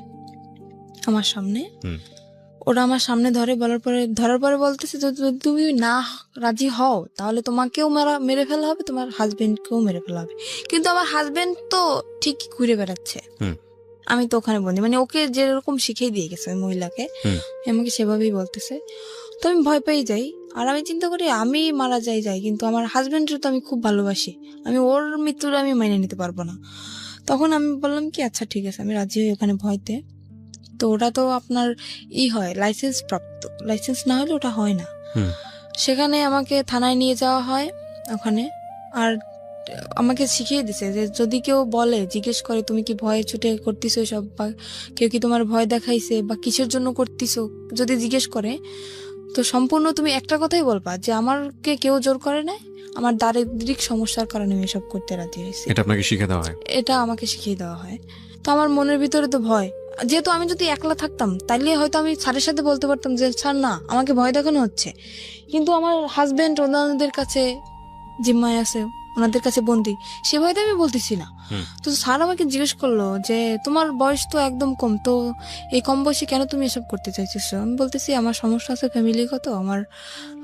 আমার সামনে। হুম। ওরা আমার সামনে ধরার পরে বলতেছে যদি তুমি না রাজি হও তাহলে তোমাকেও মেরে ফেলা হবে, তোমার হাজবেন্ডকেও মেরে ফেলা হবে। কিন্তু আমার হাজবেন্ড তো ঠিক ঘুরে বেড়াচ্ছে। হুম। আমি তো ওখানে বন্দি, মানে ওকে যেরকম শিখিয়ে দিয়ে গেছে ওই মহিলাকে, হুম। আমাকে সেভাবেই বলতেছে। তো আমি ভয় পেয়ে যাই, আর আমি চিন্তা করি আমি মারা যাই, কিন্তু আমার হাজবেন্ডের তো আমি খুব ভালোবাসি, আমি ওর মৃত্যুর আমি মেনে নিতে পারবো না। তখন আমি বললাম কি আচ্ছা ঠিক আছে, আমি রাজি হই ওখানে ভয়তে। তো ওটা তো আপনার হয় লাইসেন্স প্রাপ্ত, লাইসেন্স না হলে ওটা হয় না। হুম। সেখানে আমাকে থানায় নিয়ে যাওয়া হয় ওখানে। আর আমাকে শিখিয়ে দিছে যে যদি কেউ বলে, জিজ্ঞেস করে তুমি কি ভয়ে ছুটে করতেছো সব, বা কেউ কি তোমার ভয় দেখাইছে বা কিসের জন্য করতেছো, যদি জিজ্ঞেস করে তো সম্পূর্ণ তুমি একটা কথাই বলবা যে আমাকে কেউ জোর করে নাই, আমার দারিদ্রিক সমস্যার কারণে আমি এসব করতে রাজি হয়েছি। এটা আপনাকে শিখে দেওয়া হয়? এটা আমাকে শিখিয়ে দেওয়া হয়। তো আমার মনের ভিতরে তো ভয়, যেহেতু আমি যদি একলা থাকতাম তাইলে হয়তো আমি স্যারের সাথে বলতে পারতাম যে স্যার না আমাকে ভয় দেখানো হচ্ছে, কিন্তু আমার হাজবেন্ড ওনাদের কাছে জিম্মায় আছে, ওনাদের কাছে বন্দি, সে ভয়তে আমি বলতেছি না। হুম। তো স্যার আমাকে জিজ্ঞেস করলো যে তোমার বয়স তো একদম কম, তো এই কম বয়সে কেন তুমি এসব করতে চাইছো? আমি বলতেছি আমার সমস্যা আছে ফ্যামিলিগত আমার।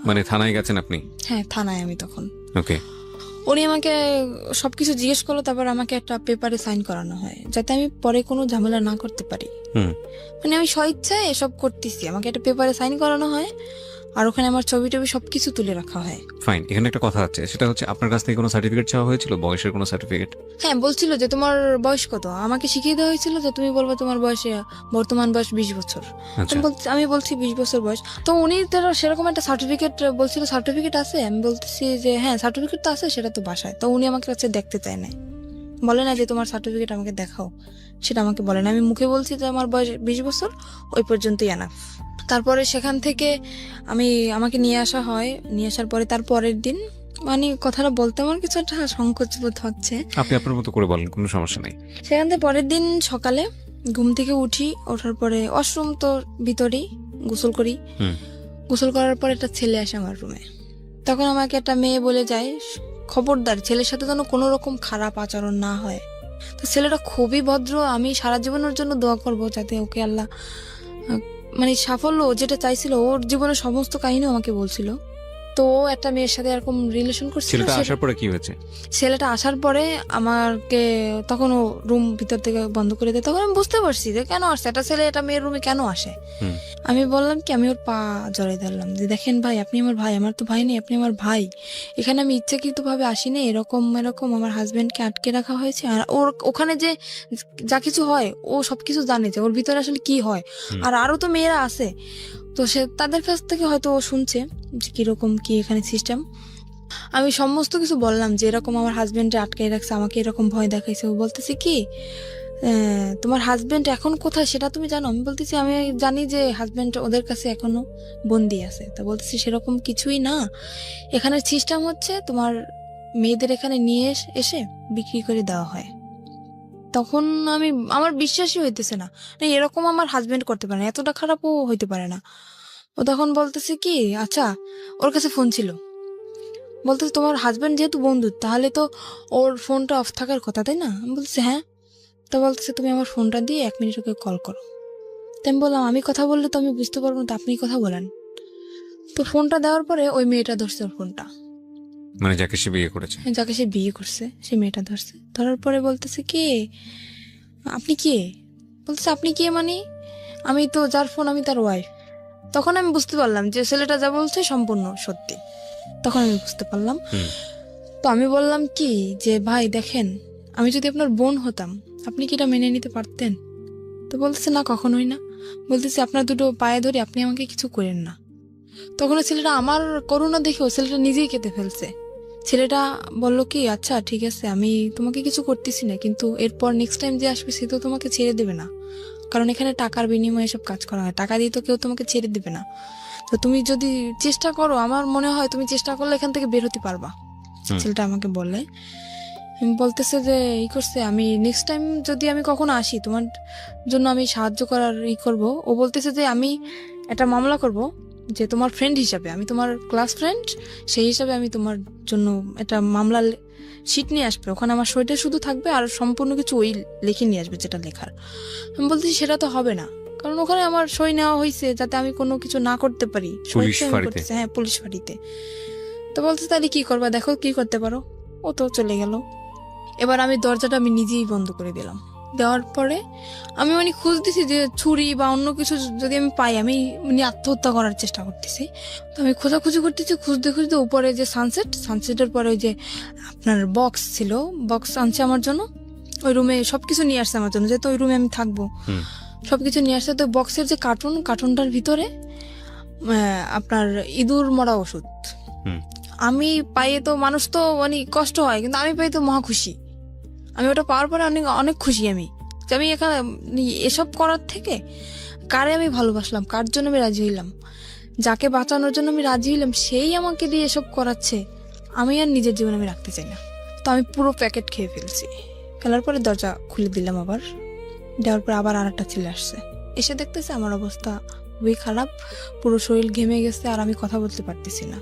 মানে থানায় গেছেন আপনি? হ্যাঁ থানায় আমি তখন। ওকে। উনি আমাকে সবকিছু জিজ্ঞেস করলো, তারপর আমাকে একটা পেপারে সাইন করানো হয় যাতে আমি পরে কোনো ঝামেলা না করতে পারি। হুম। মানে আমি স্বইচ্ছায় এসব করতেছি, আমাকে একটা পেপারে সাইন করানো হয়, আর ওখানে আমার ছবি টবি সবকিছু তুলে রাখা হয়। ফাইন, এখানে একটা কথা আছে, সেটা হচ্ছে আপনার কাছ থেকে কোনো সার্টিফিকেট চাওয়া হয়েছিল, বয়সের কোনো সার্টিফিকেট? হ্যাঁ বলছিল যে তোমার বয়স কত, আমাকে শিখিয়ে দেওয়া হয়েছিল যে তুমি বলবে তোমার বয়সে বর্তমান বয়স 20 বছর। আচ্ছা। আমি বলছি 20 বছর বয়স। তো উনি তারা সেরকম একটা সার্টিফিকেট বলছিল, সার্টিফিকেট আছে? আমি বলতেছি যে হ্যাঁ সার্টিফিকেট তো আছে, সেটা তো বাসায়। তো উনি আমাকে কাছে দেখতে চায় না, বলে না যে তোমার সার্টিফিকেট আমাকে দেখাও, সেটা আমাকে বলে না। আমি মুখে বলছি যে আমার বয়স 20 বছর, ওই পর্যন্তই এনাফ। তারপরে সেখান থেকে আমাকে নিয়ে আসা হয়, নিয়ে আসার পরে তার পরের দিন, মানে কথাটা বলতে আমার কিছু একটা সংকোচ বোধ হচ্ছে, আপনি আপনার মতো করে বলেন, কোনো সমস্যা নেই। সেখান থেকে পরের দিন সকালে ঘুম থেকে উঠি, ওঠার পরে ওয়াশরুম তো ভিতরেই, গোসল করি। হুম। গোসল করার পর একটা ছেলে আসে আমার রুমে। তখন আমাকে একটা মেয়ে বলে যায় খবরদার ছেলের সাথে যেন কোনো রকম খারাপ আচরণ না হয়। তো ছেলেটা খুবই ভদ্র, আমি সারা জীবনের জন্য দোয়া করবো যাতে ওকে আল্লাহ মানে সাফল্য যেটা চাইছিল, ওর জীবনের সমস্ত কাহিনী আমাকে বলছিল। তো ও একটা মেয়ের সাথে এরকম রিলেশন করছিল। ছেলেটা আসার পরে কি হয়েছে? ছেলেটা আসার পরে আমাকে তখন ও রুম ভিতর থেকে বন্ধ করে দেয়। তখন আমি বুঝতে পারছি যে কেন আসছে একটা ছেলে এটা মেয়ের রুমে কেন আসে। হুম। আমি বললাম কি, আমি ওর পা জড়াই ধরলাম যে দেখেন ভাই, আপনি আমার ভাই, আমার তো ভাই নেই, আপনি আমার ভাই। এখানে আমি ইচ্ছাকৃত ভাবে আসিনি, এরকম আমার হাজবেন্ডকে আটকে রাখা হয়েছে। আর ওর ওখানে যে যা কিছু হয় ও সবকিছু জানে যে ওর ভিতরে আসলে কি হয়। আর আরো তো মেয়েরা আছে, তো সে তাদের কাছ থেকে হয়তো ও শুনছে যে কিরকম কি এখানে সিস্টেম। আমি সমস্ত কিছু বললাম যে এরকম আমার হাজবেন্ডে আটকাই রাখছে, আমাকে এরকম ভয় দেখাইছে। ও বলতেছে কি তোমার হাজবেন্ড এখন কোথায় সেটা তুমি জানো? আমি বলতেছি আমি জানি যে হাজবেন্ড ওদের কাছে এখনো বন্দি আছে। তা বলতেছি সেরকম কিছুই না, এখানে সিস্টেম হচ্ছে তোমার মেয়েদের এখানে নিয়ে এসে বিক্রি করে দেওয়া হয়। তখন আমার বিশ্বাসই হইতেছে না, না এরকম আমার হাজবেন্ড করতে পারে না, এতটা খারাপও হইতে পারে না। ও তখন বলতেছে কি আচ্ছা, ওর কাছে ফোন ছিল, বলতেছে তোমার হাজবেন্ড যেহেতু বন্ধু তাহলে তো ওর ফোনটা অফ থাকার কথা, তাই না? আমি বলতেছি হ্যাঁ। তো বলতেছে তুমি আমার ফোনটা দিয়ে 1 মিনিট ওকে কল করো। তো আমি বললাম আমি কথা বললে তো আমি বুঝতে পারবো না, তো আপনি কথা বলেন। তো ফোনটা দেওয়ার পরে ওই মেয়েটা ধরছে ওর ফোনটা, মানে যাকে সে বিয়ে করেছে। যাকে সে বিয়ে করছে সেই মেয়েটা ধরছে। ধরার পরে বলতেছে কি আপনি কে? বলতেছে আপনি কে মানে? আমি তো যার ফোন আমি তার ওয়াইফ। তখন আমি বুঝতে পারলাম যে ছেলেটা যা বলছে সম্পূর্ণ সত্যি। তখন আমি বুঝতে পারলাম। হুম। তো আমি বললাম কি যে ভাই দেখেন, আমি যদি আপনার বোন হতাম আপনি কি এটা মেনে নিতে পারতেন? তো বলতেছে না কখনোই না। বলতেছে আপনার দুটো পায়ে ধরে আপনি আমাকে কিছু করেন না। তখন ওই ছেলেটা আমার করুণা দেখে ও ছেলেটা নিজেই কেঁদে ফেলছে। ছেলেটা বলল কি আচ্ছা ঠিক আছে আমি তোমাকে কিছু করতেছি না, কিন্তু এরপর নেক্সট টাইম যে আসবে সে তো তোমাকে ছেড়ে দেবে না, কারণ এখানে টাকার বিনিময়ে সব কাজ করা হয়, টাকা দিয়ে তো কেউ তোমাকে ছেড়ে দেবে না। তো তুমি যদি চেষ্টা করো আমার মনে হয় তুমি চেষ্টা করলে এখান থেকে বের হতে পারবা। হুম। ছেলেটা আমাকে বলে বলতেছে যে ই করছে আমি নেক্সট টাইম যদি আমি কখনো আসি তোমার জন্য আমি সাহায্য করার ই করব। ও বলতেছে যে আমি একটা মামলা করব, যে তোমার ফ্রেন্ড হিসাবে, আমি তোমার ক্লাস ফ্রেন্ড সেই হিসাবে আমি তোমার জন্য একটা মামলা শিট নিয়ে আসবে, ওখানে আমার সইটা শুধু থাকবে আর সম্পূর্ণ কিছু ওই লিখে নিয়ে আসবে যেটা লেখার। আমি বলতেছি সেটা তো হবে না, কারণ ওখানে আমার সই নেওয়া হয়েছে যাতে আমি কোনো কিছু না করতে পারি। পুলিশ সই আমি ফাঁড়িতে? করতেছি, হ্যাঁ পুলিশ ফাঁড়িতে। তো বলছে তাহলে কি করবা, দেখো কি করতে পারো। ও তো চলে গেল। এবার আমি দরজাটা আমি নিজেই বন্ধ করে দিলাম। দেওয়ার পরে আমি মানে খুঁজতেছি যে ছুরি বা অন্য কিছু যদি আমি পাই, আমি মানে আত্মহত্যা করার চেষ্টা করতেছি। তো আমি খোঁজাখুঁজি করতেছি, খুঁজতে খুঁজতে উপরে যে সানসেটের পরে ওই যে আপনার বক্স ছিল, বক্স আনছে আমার জন্য, ওই রুমে সবকিছু নিয়ে আসছে আমার জন্য, যেহেতু ওই রুমে আমি থাকবো। হুম। সবকিছু নিয়ে আসছে। তো বক্সের যে কার্টুনটার ভিতরে আপনার ইঁদুর মরা ওষুধ। হুম। আমি পাইয়ে তো মানুষ তো মানে কষ্ট হয়, কিন্তু আমি পাই তো মহা খুশি। আমি ওটা পাওয়ার পরে অনেক অনেক খুশি আমি, যে আমি এখানে এসব করার থেকে কারে আমি ভালোবাসলাম, কার জন্য আমি রাজি হইলাম, যাকে বাঁচানোর জন্য আমি রাজি হইলাম সেই আমাকে দিয়ে এসব করাচ্ছে, আমি আর নিজের জীবন আমি রাখতে চাই না। তো আমি পুরো প্যাকেট খেয়ে ফেলছি। ফেলার পরে দরজা খুলে দিলাম, আবার দেওয়ার পর আবার আর একটা ছেলে আসছে, এসে দেখতেছে আমার অবস্থা খুবই খারাপ, পুরো শরীর ঘেমে গেছে আর আমি কথা বলতে পারতেছি না।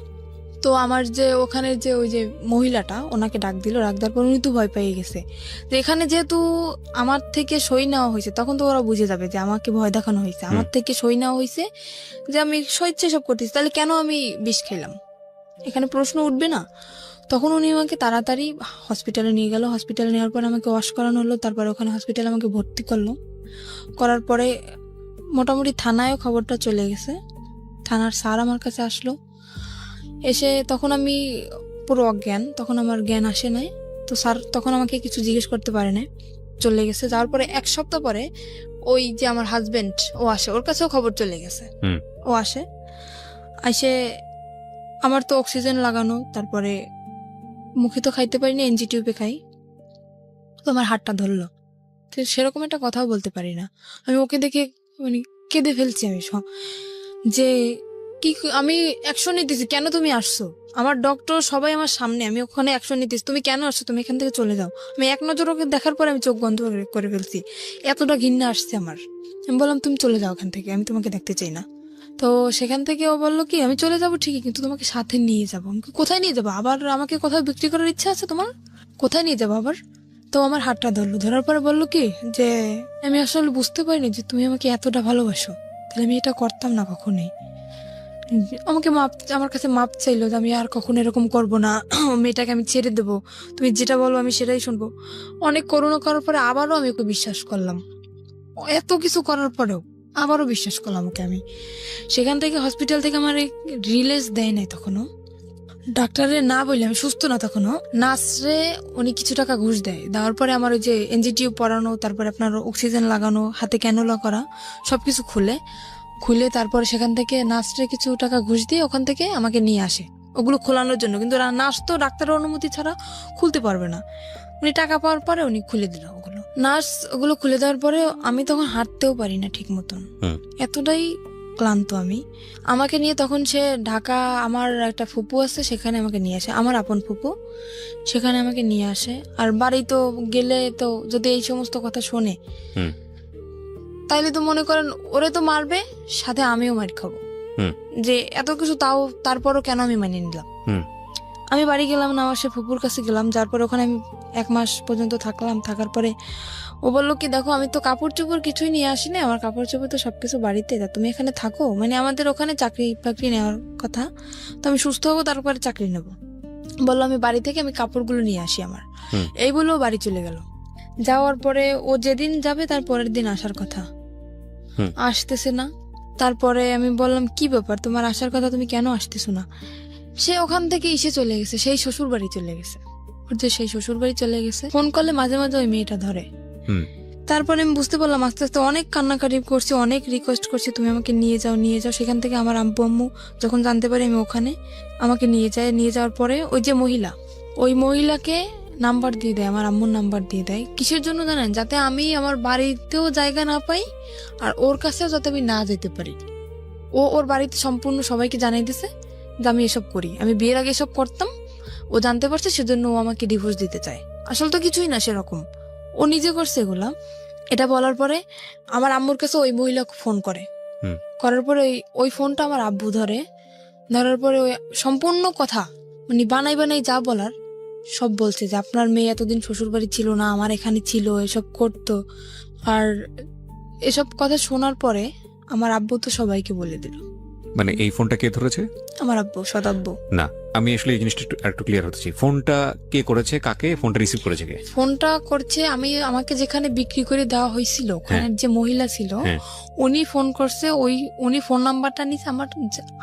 তো আমার যে ওখানে যে ওই যে মহিলাটা ওনাকে ডাক দিল, ডাক দেওয়ার পর উনি তো ভয় পেয়ে গেছে যে এখানে যেহেতু আমার থেকে সই নেওয়া হয়েছে, তখন তো ওরা বুঝে যাবে যে আমাকে ভয় দেখানো হয়েছে, আমার থেকে সই নেওয়া হয়েছে যে আমি স্বেচ্ছায় সব করতেছি, তাহলে কেন আমি বিষ খেলাম, এখানে প্রশ্ন উঠবে না। তখন উনি আমাকে তাড়াতাড়ি হসপিটালে নিয়ে গেল। হসপিটালে নেওয়ার পর আমাকে ওয়াশ করানো হলো, তারপরে ওখানে হসপিটালে আমাকে ভর্তি করলো। করার পরে মোটামুটি থানায়ও খবরটা চলে গেছে, থানার স্যার আমার কাছে আসলো। এসে তখন আমি পুরো অজ্ঞান, তখন আমার জ্ঞান আসে নাই। তো স্যার তখন আমাকে কিছু জিজ্ঞেস করতে পারে না, চলে গেছে। যাওয়ার পরে 1 সপ্তাহ পরে ওই যে আমার হাজবেন্ড ও আসে, ওর কাছেও খবর চলে গেছে। ও আসে, আমার তো অক্সিজেন লাগানো, তারপরে মুখে তো খাইতে পারিনি, এনজি টিউবে খাই। তো আমার হাতটা ধরলো, তো সেরকম একটা কথাও বলতে পারি না। আমি ওকে দেখে মানে কেঁদে ফেলছি আমি যে কি আমি অ্যাকশন নিতেছি, কেন তুমি আসছো, আমার ডক্টর সবাই আমার সামনে, আমি ওখানে অ্যাকশন নিতেছি, তুমি কেন আসছো, তুমি এখান থেকে চলে যাও। আমি এক নজর ওকে দেখার পরে আমি চোখ বন্ধ করে ফেলছি, এতটা ঘৃণা আসছে আমার। আমি বললাম তুমি চলে যাও এখান থেকে, আমি তোমাকে দেখতে চাই না। তো সেখান থেকে ও বললো কি আমি চলে যাবো ঠিকই, কিন্তু তোমাকে সাথে নিয়ে যাবো। আমি কোথায় নিয়ে যাবো, আবার আমাকে কোথাও বিক্রি করার ইচ্ছা আছে তোমার, কোথায় নিয়ে যাবো আবার? তো আমার হাতটা ধরলো, ধরার পরে বললো কি যে আমি আসলে বুঝতে পারিনি যে তুমি আমাকে এতটা ভালোবাসো, তাহলে আমি এটা করতাম না কখনোই। আমাকে আমার কাছে মাপ চাইলো যে আমি আর কখনো এরকম করবো না, মেয়েটাকে আমি ছেড়ে দেবো, তুমি যেটা বলবো আমি সেটাই শুনবো। অনেক করুণা করার পরে আবারও আমি ওকে বিশ্বাস করলাম, এত কিছু করার পরেও আবারও বিশ্বাস করলাম ওকে আমি। সেখান থেকে হসপিটাল থেকে আমার রিলিজ দেয় নাই তখনও, ডাক্তারে না বললে আমি সুস্থ না তখনও, নার্সরে উনি কিছু টাকা ঘুষ দেয়, দেওয়ার পরে আমার ওই যে এনজিটিউ পরানো, তারপরে আপনার অক্সিজেন লাগানো, হাতে ক্যানুলা করা, সবকিছু খুলে তারপরে সেখান থেকে নার্সরে কিছু টাকা ঘুষ দিয়ে ওখান থেকে আমাকে নিয়ে আসে ওগুলো খোলানোর জন্য, কিন্তু নার্স তো ডাক্তারের অনুমতি ছাড়া খুলতে পারবে না। উনি টাকা পাওয়ার পরে উনি খুলে দিল ওগুলো। নার্স ওগুলো খুলে দেওয়ার পরে আমি তখন হাঁটতেও পারি না ঠিক মতন, এতটাই ক্লান্ত আমি। আমাকে নিয়ে তখন সে ঢাকা, আমার একটা ফুপু আছে সেখানে আমাকে নিয়ে আসে, আমার আপন ফুপু, সেখানে আমাকে নিয়ে আসে। আর বাড়ি তো গেলে তো যদি এই সমস্ত কথা শোনে তাইলে তো মনে করেন ওরে তো মারবে, সাথে আমিও মার খাবো। যে এত কিছু তাও তারপরও কেন আমি মানিয়ে নিলাম। আমি বাড়ি গেলাম না, আমার সে ফুপুর কাছে গেলাম, যার পরে ওখানে আমি 1 মাস পর্যন্ত থাকলাম। থাকার পরে ও বললো কি, দেখো আমি তো কাপড় চোপড় কিছুই নিয়ে আসিনি, আমার কাপড় চোপড় তো সবকিছু বাড়িতে, তা তুমি এখানে থাকো। মানে আমাদের ওখানে চাকরি বাকরি নেওয়ার কথা, তো আমি সুস্থ হবো তারপরে চাকরি নেব। বললো আমি বাড়ি থেকে আমি কাপড়গুলো নিয়ে আসি আমার, এই বলেও বাড়ি চলে গেল। যাওয়ার পরে ও যেদিন যাবে তার পরের দিন আসার কথা, আসতেছে না। তারপরে আমি বললাম কি ব্যাপার, তোমার আসার কথা, তুমি কেন আসতেছো না? সে ওখান থেকে এসে চলে গেছে, সেই শ্বশুর বাড়ি চলে গেছে, ওর যে সেই শ্বশুর বাড়ি চলে গেছে। ফোন করলে মাঝে মাঝে ওই মেয়েটা ধরে। তারপরে আমি বুঝতে পারলাম আস্তে আস্তে, অনেক কান্নাকাটি করছি, অনেক রিকোয়েস্ট করছি, তুমি আমাকে নিয়ে যাও নিয়ে যাও। সেখান থেকে আমার আব্বু আম্মু যখন জানতে পারি আমি ওখানে, আমাকে নিয়ে যায়। নিয়ে যাওয়ার পরে ওই যে মহিলা, ওই মহিলাকে নাম্বার দিয়ে দেয়, আমার আম্মুর নাম্বার দিয়ে দেয়। কিসের জন্য জানেন? যাতে আমি আমার বাড়িতেও জায়গা না পাই, আর ওর কাছেও যাতে আমি না যেতে পারি। ও ওর বাড়িতে সম্পূর্ণ সবাইকে জানাই দিছে যে আমি এসব করি, আমি বিয়ের আগে এসব করতাম। ও জানতে পারছে, সেজন্য ও আমাকে ডিভোর্স দিতে চায়। আসলে তো কিছুই না সেরকম, ও নিজে করছে এগুলা। এটা বলার পরে আমার আম্মুর কাছে ওই মহিলা ফোন করে, করার পরে ওই ফোনটা আমার আব্বু ধরে। ধরার পরে ওই সম্পূর্ণ কথা মানে বানাই বানাই যা বলার সব বলছে, যে আপনার মেয়ে এতদিন শ্বশুর বাড়ি ছিল না, আমার এখানে ছিল, এসব করতো। আর এসব কথা শোনার পরে আমার আব্বু তো সবাইকে বলে দিল। মানে এই ফোনটা কে ধরেছে? আমার আব্বু, সদাব্বু। না, আমি আসলে এই জিনিসটা একটু ক্লিয়ার হতে চাই। ফোনটা কে করেছে, কাকে ফোনটা রিসিভ করেছে কে? ফোনটা করছে আমাকে যেখানে বিক্রি করে দেওয়া হয়েছিল, ওখানে যে মহিলা ছিল উনি ফোন করছে। উনি ফোন নাম্বারটা নিছে আমার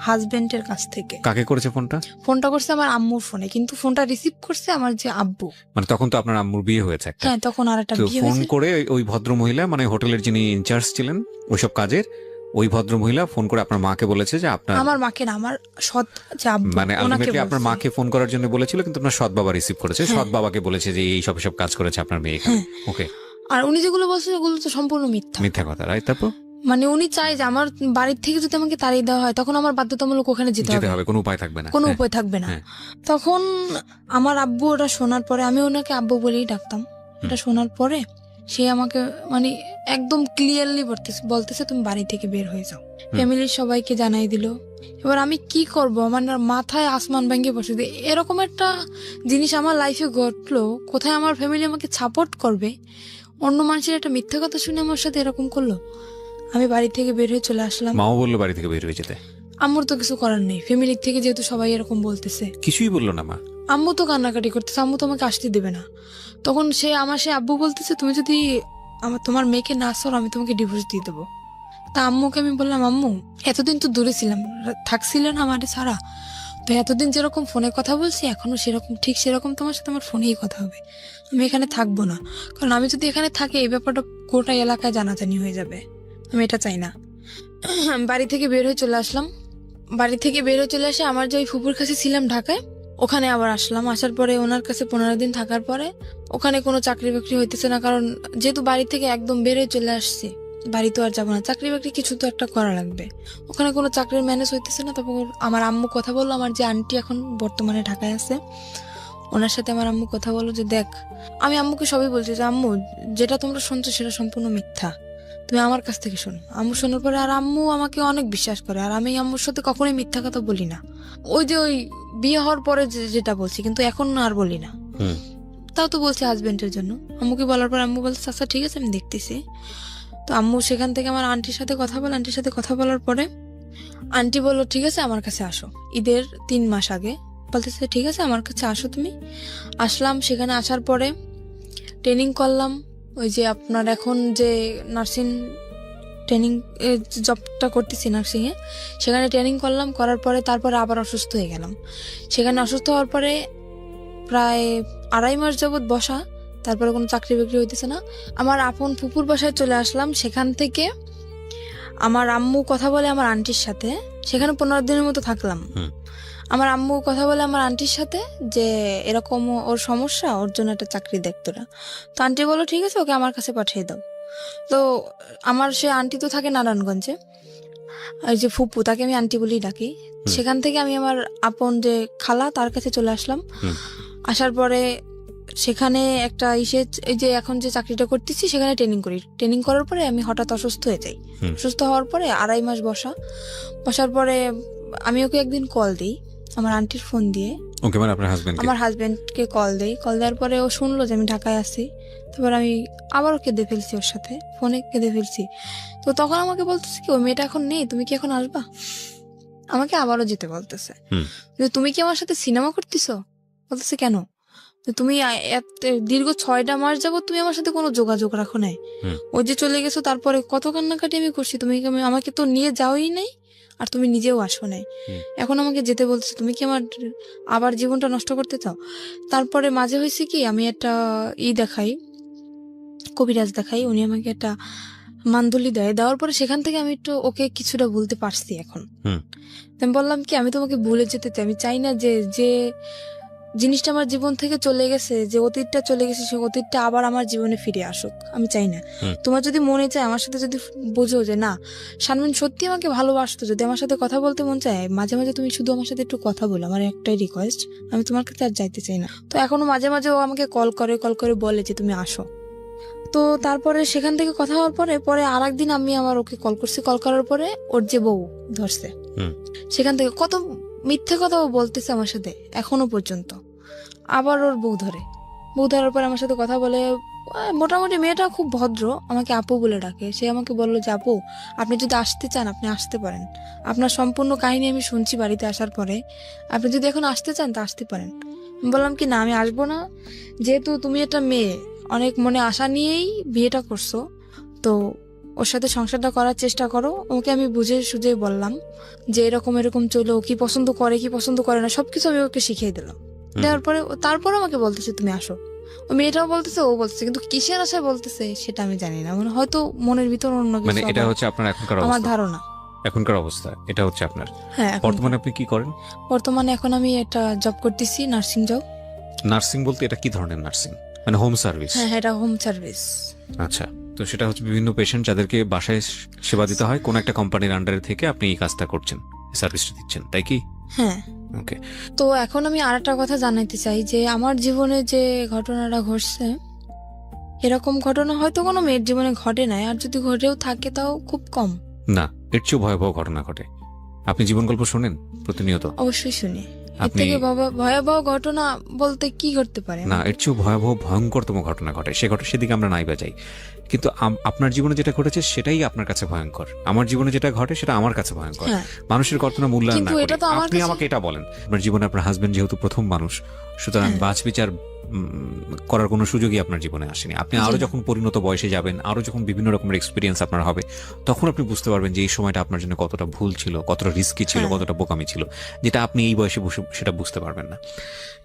হাজবেন্ডের কাছ থেকে। কাকে করেছে ফোনটা? ফোনটা করছে আমার আম্মুর ফোনে, কিন্তু ফোনটা রিসিভ করছে আমার যে আব্বু। মানে তখন তো আপনার আম্মুর বিয়ে হয়েছে একটা। হ্যাঁ, তখন আর একটা বিয়ে ফোন হয়েছে। করে ওই ভদ্র মহিলা, মানে হোটেলের যিনি ইনচার্জ ছিলেন ওইসব কাজের, ওই ভদ্র মহিলা ফোন করে আপনার মাকে বলেছে যে আপনার, আমার মাকে না, আমার সৎ যে আব্বু, মানে আলটিমেটলি আপনার মাকে ফোন করার জন্য বলেছিল, কিন্তু আপনার সৎ বাবা রিসিভ করেছে। সৎ বাবাকে বলেছে যে এই সব কাজ করেছে আপনার মেয়ে এখানে। ওকে। আর উনি যেগুলো বলছে ওগুলো তো সম্পূর্ণ মিথ্যা। মিথ্যা কথা, রাইট? তারপর মানে উনি চায় যে আমার বাড়ির থেকে যদি আমাকে তাড়িয়ে দেওয়া হয়, তখন আমার বাধ্যতামূলক ওখানে যেতে হবে, কোনো উপায় থাকবে না, কোনো উপায় থাকবে না। তখন আমার আব্বু ওটা শোনার পরে, আমি ওনাকে আব্বু বলেই ডাকতাম, এটা শোনার পরে সে আমাকে মানে একদম ক্লিয়ারলি বলতেছে তুমি বাড়ি থেকে বের হয়ে যাও। ফ্যামিলির সবাইকে জানাই দিল। এবার আমি কি করব, আমার মাথায় আসমান ভেঙে বসে। এরকম একটা জিনিস আমার লাইফে ঘটলো, কোথায় আমার ফ্যামিলি আমাকে সাপোর্ট করবে, অন্য মানুষের একটা মিথ্যা কথা শুনে আমার সাথে এরকম করলো। আমি বাড়ি থেকে বের হয়ে চলে আসলাম। মাও বললো বাড়ি থেকে বের হয়ে যেতে? আম্মুর তো কিছু করার নেই, ফ্যামিলির থেকে যেহেতু সবাই এরকম বলতেছে। কিছুই বললো না মা? আম্মু তো কান্নাকাটি করতেছে, আম্মু তো আমাকে আসতে দেবে না। তখন সে আব্বু বলতেছে তুমি যদি তোমার মেয়েকে না সর, আমি তোমাকে ডিভোর্স দিয়ে দেবো। তা আম্মুকে আমি বললাম, আম্মু এতদিন তো দূরে ছিলাম, থাকছিলেন আমার ছাড়া, তো এতদিন যেরকম ফোনে কথা বলছি এখনো সেরকম, ঠিক সেরকম তোমার সাথে আমার ফোনেই কথা হবে। আমি এখানে থাকবো না, কারণ আমি যদি এখানে থাকি এই ব্যাপারটা গোটা এলাকায় জানাজানি হয়ে যাবে, আমি এটা চাই না। আমি বাড়ি থেকে বের হয়ে চলে আসলাম। বাড়ি থেকে বের হয়ে চলে আসে আমার যে ওই ফুপুর কাছে ছিলাম ঢাকায়, ওখানে আবার আসলাম। আসার পরে ওনার কাছে 15 দিন থাকার পরে ওখানে কোনো চাকরি বাকরি হইতেছে না, কারণ যেহেতু বাড়ি থেকে একদম বের হয়ে চলে আসছি, বাড়ি তো আর যাবো না, চাকরি বাকরি কিছু তো একটা করা লাগবে। ওখানে কোনো চাকরির ম্যানেজ হইতেছে না। তারপর আমার আম্মু কথা বললো, আমার যে আন্টি এখন বর্তমানে ঢাকায় আছে, ওনার সাথে আমার আম্মু কথা বললো যে দেখ, আমি আম্মুকে সবই বলছি যে আম্মু যেটা তোমরা শুনছো সেটা সম্পূর্ণ মিথ্যা, তুমি আমার কাছ থেকে শোনো। আম্মু শোনার পরে আর আম্মু আমাকে অনেক বিশ্বাস করে, আর আমি আম্মুর সাথে কখনোই মিথ্যা কথা বলি না। ওই বিয়ে হওয়ার পরে যেটা বলছি, কিন্তু এখন আর বলি না। তাও তো বলছি হাজবেন্ডের জন্য। আম্মুকে বলার পর আম্মু বলছে আচ্ছা ঠিক আছে আমি দেখতেছি। তো আম্মু সেখান থেকে আমার আন্টির সাথে কথা বলে, আন্টির সাথে কথা বলার পরে আন্টি বললো ঠিক আছে আমার কাছে আসো। ঈদের 3 মাস আগে বলতেছে ঠিক আছে আমার কাছে আসো তুমি। আসলাম, সেখানে আসার পরে ট্রেনিং করলাম। ওই যে আপনার এখন যে নার্সিং ট্রেনিং জবটা করতেছি নার্সিংয়ে, সেখানে ট্রেনিং করলাম। করার পরে তারপরে আবার অসুস্থ হয়ে গেলাম। সেখানে অসুস্থ হওয়ার পরে প্রায় 2.5 মাস যাবৎ বসা, তারপরে কোনো চাকরি বাকরি হইতেছে না। আমার আপন ফুপুর বাসায় চলে আসলাম। সেখান থেকে আমার আম্মু কথা বলে আমার আন্টির সাথে, সেখানে 15 দিনের মতো থাকলাম। আমার আম্মু কথা বলে আমার আন্টির সাথে যে এরকম ওর সমস্যা, ওর জন্য একটা চাকরি দেখতো না। তো আন্টি বললো ঠিক আছে, ওকে আমার কাছে পাঠিয়ে দাও। তো আমার সে আন্টি তো থাকে নারায়ণগঞ্জে, ওই যে ফুপু, তাকে আমি আন্টি বলেই ডাকি। সেখান থেকে আমি আমার আপন যে খালা, তার কাছে চলে আসলাম। আসার পরে সেখানে একটা এই যে এখন যে চাকরিটা করতেছি সেখানে ট্রেনিং করি। ট্রেনিং করার পরে আমি হঠাৎ অসুস্থ হয়ে যাই। অসুস্থ হওয়ার পরে 2.5 মাস বসার পরে আমি ওকে একদিন কল দিই আমার আন্টির ফোন দিয়ে। ওকে, মানে আপনার হাজবেন্ড? আমার হাজবেন্ডকে কল দেওয়ার পরে ও শুনলো যে আমি ঢাকায় আছি। তারপর আমি আবারও কেঁদে ফেলছি, ওর সাথে ফোনে কেঁদে ফেলছি। তো তখন আমাকে বলতেছে কি, ওই মেয়েটা এখন নেই, তুমি কি এখন আসবা? আমাকে আবারও যেতে বলতেছে যে তুমি কি আমার সাথে সিনেমা করতেছো? বলতেছে কেন? তুমি দীর্ঘ 6টা মাস যাবত তুমি আমার সাথে কোনো যোগাযোগ রাখো নাই। ওই যে চলে গেছো, তারপরে কত কান্নাকাটি আমি করছি, তুমি আমাকে তো নিয়ে যাওই নাই, আর তুমি নিজেও আসো নাই। এখন আমাকে যেতে বলছো, তুমি কি আমার আবার জীবনটা নষ্ট করতে চাও? তারপরে মাঝে হয়েছে কি, আমি একটা দেখাই, কবিরাজ দেখাই, উনি আমাকে একটা মান্দুলি দেওয়ার পরে সেখান থেকে আমি একটু ওকে কিছুটা বলতে পারছি এখন। আমি বললাম কি, আমি তোমাকে ভুলে যেতে চাই, আমি চাই না যে জিনিসটা আমার জীবন থেকে চলে গেছে, যে অতীতটা চলে গেছে, সে অতীতটা আবার আমার জীবনে ফিরে আসুক, আমি চাই না। তোমার যদি মনে চায় আমার সাথে, যদি বোঝো যে না শারমিন সত্যি আমাকে ভালোবাসতো, যদি আমার সাথে কথা বলতে মন চায়, মাঝে মাঝে তুমি শুধু আমার সাথে একটু কথা বলো, আমার একটাই রিকোয়েস্ট, আমি তোমার কাছে আর যাইতে চাই না। তো এখনো মাঝে মাঝে ও আমাকে কল করে বলে যে তুমি আসো। তো তারপরে সেখান থেকে কথা হওয়ার পরে আর একদিন আমি আবার ওকে কল করছি। কল করার পরে ওর যে বউ ধরছে, সেখান থেকে কত মিথ্যে কথা ও বলতেছে আমার সাথে এখনো পর্যন্ত। আবার ওর বউ ধরার পরে আমার সাথে কথা বলে। মোটামুটি মেয়েটা খুব ভদ্র, আমাকে আপু বলে ডাকে। সে আমাকে বললো যে আপু, আপনি যদি আসতে চান আপনি আসতে পারেন, আপনার সম্পূর্ণ কাহিনী আমি শুনছি বাড়িতে আসার পরে, আপনি যদি এখন আসতে চান তা আসতে পারেন। বললাম কি না, আমি আসবো না, যেহেতু তুমি একটা মেয়ে অনেক মনে আশা নিয়েই বিয়েটা করছো, তো ওর সাথে সংসারটা করার চেষ্টা করো। ওকে আমি বুঝে সুঝে বললাম যে এরকম চলো, কি পছন্দ করে কি পছন্দ করে না সবকিছু আমি ওকে শিখিয়ে দিলাম। দেওয়ার পরে তারপর আমাকে বলতেছে তুমি আসো। ও মেয়েটাও বলতেছে, ও বলতেছে, কিন্তু কিসের আশায় বলতেছে সেটা আমি জানি না, মানে হয়তো মনের ভিতর অন্য কিছু। মানে এটা হচ্ছে আপনার এখনকার আমার অবস্থা? ধারণা এখনকার অবস্থা এটা হচ্ছে আপনার? হ্যাঁ। বর্তমানে আপনি কি করেন? বর্তমানে এখন আমি একটা জব করতেছি, নার্সিং জব। নার্সিং বলতে এটা কি ধরনের নার্সিং? মানে হোম সার্ভিস? হ্যাঁ, এটা হোম সার্ভিস। আচ্ছা, তো সেটা হচ্ছে বিভিন্ন পেশেন্ট যাদেরকে বাসায় সেবা দিতে হয়, কোন একটা কোম্পানির আন্ডারে থেকে আপনি এই কাজটা করছেন, সার্ভিসটা দিচ্ছেন, তাই কি? হ্যাঁ। ওকে। তো এখন আমি আরেকটা কথা জানাইতে চাই যে আমার জীবনে যে ঘটনাটা ঘটছে, এরকম ঘটনা হয়তো কোনো মেয়ের জীবনে ঘটে নাই, আর যদি ঘটেও থাকে তাও খুব কম। না, এর চেয়েও ভয়াবহ ঘটনা ঘটে। আপনি জীবন গল্প শোনেন প্রতিনিয়ত? অবশ্যই শুনি। এর আপনি থেকে ভয়াবহ ঘটনা বলতে কি ঘটতে পারে? না, এর চেয়েও ভয়াবহ ভয়ঙ্করতম ঘটনা ঘটে, সেদিকে আমরা নাই বাজাই। কিন্তু আপনার জীবনে যেটা ঘটেছে সেটাই আপনার কাছে ভয়ঙ্কর, আমার জীবনে যেটা ঘটে সেটা আমার কাছে ভয়ঙ্কর। হ্যাঁ। মানুষের ঘটনা মূল্যায়ন না কিন্তু করে এটা তো আমার আপনি কাছে- আমাকে এটা বলেন, আপনার জীবনে আপনার হাজবেন্ড যেহেতু প্রথম মানুষ, সুতরাং হ্যাঁ। বাছবিচার করার কোনো সুযোগই আপনার জীবনে আসেনি। আপনি জি আরো না। যখন পরিণত বয়সে যাবেন, আরো যখন বিভিন্ন রকমের এক্সপিরিয়েন্স আপনার হবে, তখন আপনি বুঝতে পারবেন যে এই সময়টা আপনার জন্য কতটা ভুল ছিল, কতটা রিস্কি ছিল, হ্যাঁ। কতটা বোকামি ছিল, যেটা আপনি এই বয়সে বসে সেটা বুঝতে পারবেন না।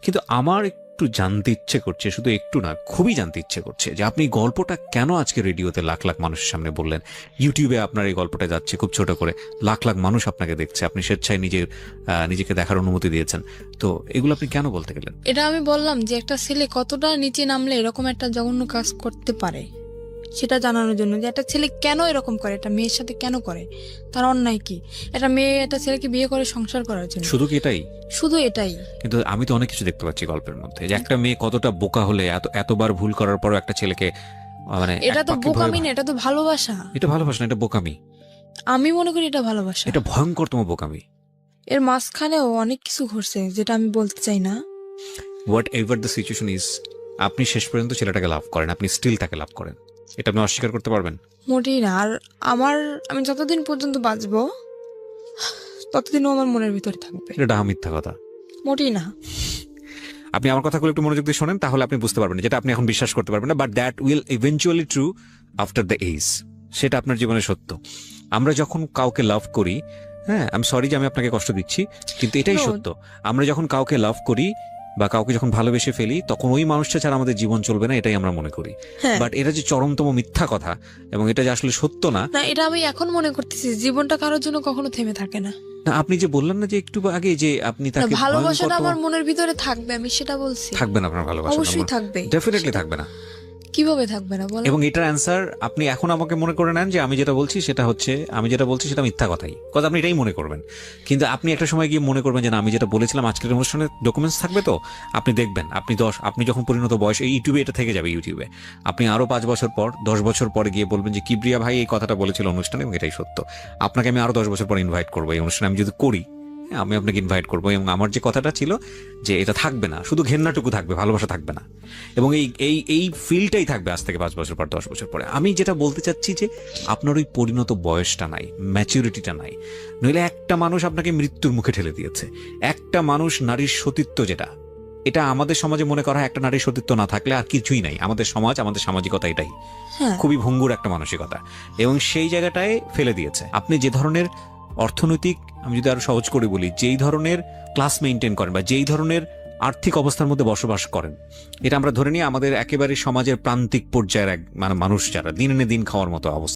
কিন্তু আমার একটু জানতে ইচ্ছে করছে, শুধু একটু না, খুবই জানতে ইচ্ছে করছে যে আপনি গল্পটা কেন আজকে রেডিওতে লাখ লাখ মানুষের সামনে বললেন। ইউটিউবে আপনার এই গল্পটা যাচ্ছে খুব ছোট করে, লাখ লাখ মানুষ আপনাকে দেখছে, আপনি স্বেচ্ছায় নিজেকে দেখার অনুমতি দিয়েছেন। তো এগুলো আপনি কেন বলতে গেলেন? এটা আমি বললাম যে একটা ছেলে কতটা নিচে নামলে এরকম একটা জঘন্য কাজ করতে পারে, সেটা জানানোর জন্য যে একটা ছেলে কেন এরকম করে, একটা মেয়ের সাথে কেন করে, তার অন্যায় কি। একটা মেয়ে একটা ছেলেকে বিয়ে করে সংসার করার জন্য, শুধু কি এটাই? শুধু এটাই। কিন্তু আমি তো অনেক কিছু দেখতে পাচ্ছি গল্পের মধ্যে, যে একটা মেয়ে কতটা বোকা হলে এতবার ভুল করার পরও একটা ছেলেকে মানে এটা তো একপাক্ষিক বোকামি ভাবে- না, এটা তো ভালোবাসা। এটা ভালোবাসা না, এটা বোকামি। আমি মনে করি এটা ভালোবাসা। এটা ভয়ঙ্করতম বোকামি। এর মাঝখানেও অনেক কিছু ঘটছে যেটা আমি বলতে চাই না। What ever the situation is, আপনি শেষ পর্যন্ত ছেলেটাকে লাভ করেন, আপনি স্টিল তাকে লাভ করেন, এটা আপনি অস্বীকার করতে পারবেন? মোটেই না। আর আমি যতদিন পর্যন্ত বাঁচবো ততদিনও আমার মনের ভিতরে থাকবে। এটা ডাহা মিথ্যা কথা। মোটেই না। আপনি আমার কথাগুলো একটু মনোযোগ দিয়ে শোনেন, তাহলে আপনি বুঝতে পারবেন, যেটা আপনি এখন বিশ্বাস করতে পারবেন না, but that will eventually true after the age. সেটা আপনার জীবনে সত্য। আমরা যখন কাউকে লাভ করি, হ্যাঁ, আমি সরি যে আমি আপনাকে কষ্ট দিচ্ছি, কিন্তু এটাই No. সত্য। আমরা যখন কাউকে লাভ করি বা কাউকে যখন ভালোবেসে ফেলি, তখন ওই মানুষটা ছাড়া আমাদের জীবন চলবে না, এটাই আমরা মনে করি। হ্যাঁ। বাট এটা যে চরমতম মিথ্যা কথা এবং এটা যে আসলে সত্য না। না, এটা আমি এখন মনে করতেছি, জীবনটা কারোর জন্য কখনো থেমে থাকে না। না আপনি যে বললেন না যে একটু আগে যে আপনি না, তাকে ভালোবাসাটা ভয়ঙ্কর আমার মনের ভিতরে থাকবে, আমি সেটা বলছি। থাকবে না আপনার ভালোবাসা? অবশ্যই থাকবে। ডেফিনেটলি থাকবে না। কিভাবে থাকবে না বলেন? এবং এটার অ্যান্সার আপনি এখন আমাকে মনে করে নেন যে আমি যেটা বলছি সেটা হচ্ছে, আমি যেটা বলছি সেটা মিথ্যা কথাই, কথা আপনি এটাই মনে করবেন। কিন্তু আপনি একটা সময় গিয়ে মনে করবেন যে না, আমি যেটা বলেছিলাম আজকের অনুষ্ঠানে ডকুমেন্টস থাকবে, তো আপনি দেখবেন আপনি যখন পরিণত বয়স, এই ইউটিউবে এটা থেকে যাবে, ইউটিউবে আপনি আরো 5 বছর পর 10 বছর পরে গিয়ে বলবেন যে কিবরিয়া ভাই এই কথাটা বলেছিল অনুষ্ঠানে এবং এটাই সত্য। আপনাকে আমি আরো 10 বছর পর ইনভাইট করবো এই অনুষ্ঠানে, আমি যদি করি, আমি আপনাকে ইনভাইট করবো, এবং আমার যে কথাটা ছিল যে এটা থাকবে না, শুধু ঘেন্নাটুকু থাকবে, ভালোবাসা থাকবে না। এবং এই এই এই ফিলটাই থাকবে আজ থেকে 5 বছর পর, 10 বছর পরে। আমি যেটা বলতে চাচ্ছি যে আপনার ওই পরিণত বয়সটা নাই, ম্যাচুরিটিটা নাই। নইলে একটা মানুষ আপনাকে মৃত্যুর মুখে ঠেলে দিয়েছে। একটা মানুষ, নারীর সতীত্ব যেটা, এটা আমাদের সমাজে মনে করা হয় একটা নারীর সতীত্ব না থাকলে আর কিছুই নাই। আমাদের সমাজ, আমাদের সামাজিকতা এটাই হ্যাঁ, খুবই ভঙ্গুর একটা মানসিকতা, এবং সেই জায়গাটায় ফেলে দিয়েছে। আপনি যে ধরনের অর্থনৈতিক, আমি যদি আরো সহজ করে বলি, যেই ধরনের ক্লাস মেনটেন করেন বা যেই ধরনের আর্থিক অবস্থার মধ্যে বসবাস করেন, এটা আমরা ধরে নিই আমাদের একেবারে সমাজের প্রান্তিক পর্যায়ের এক মানুষ যারা দিন এনে দিন খাওয়ার মতো অবস্থা।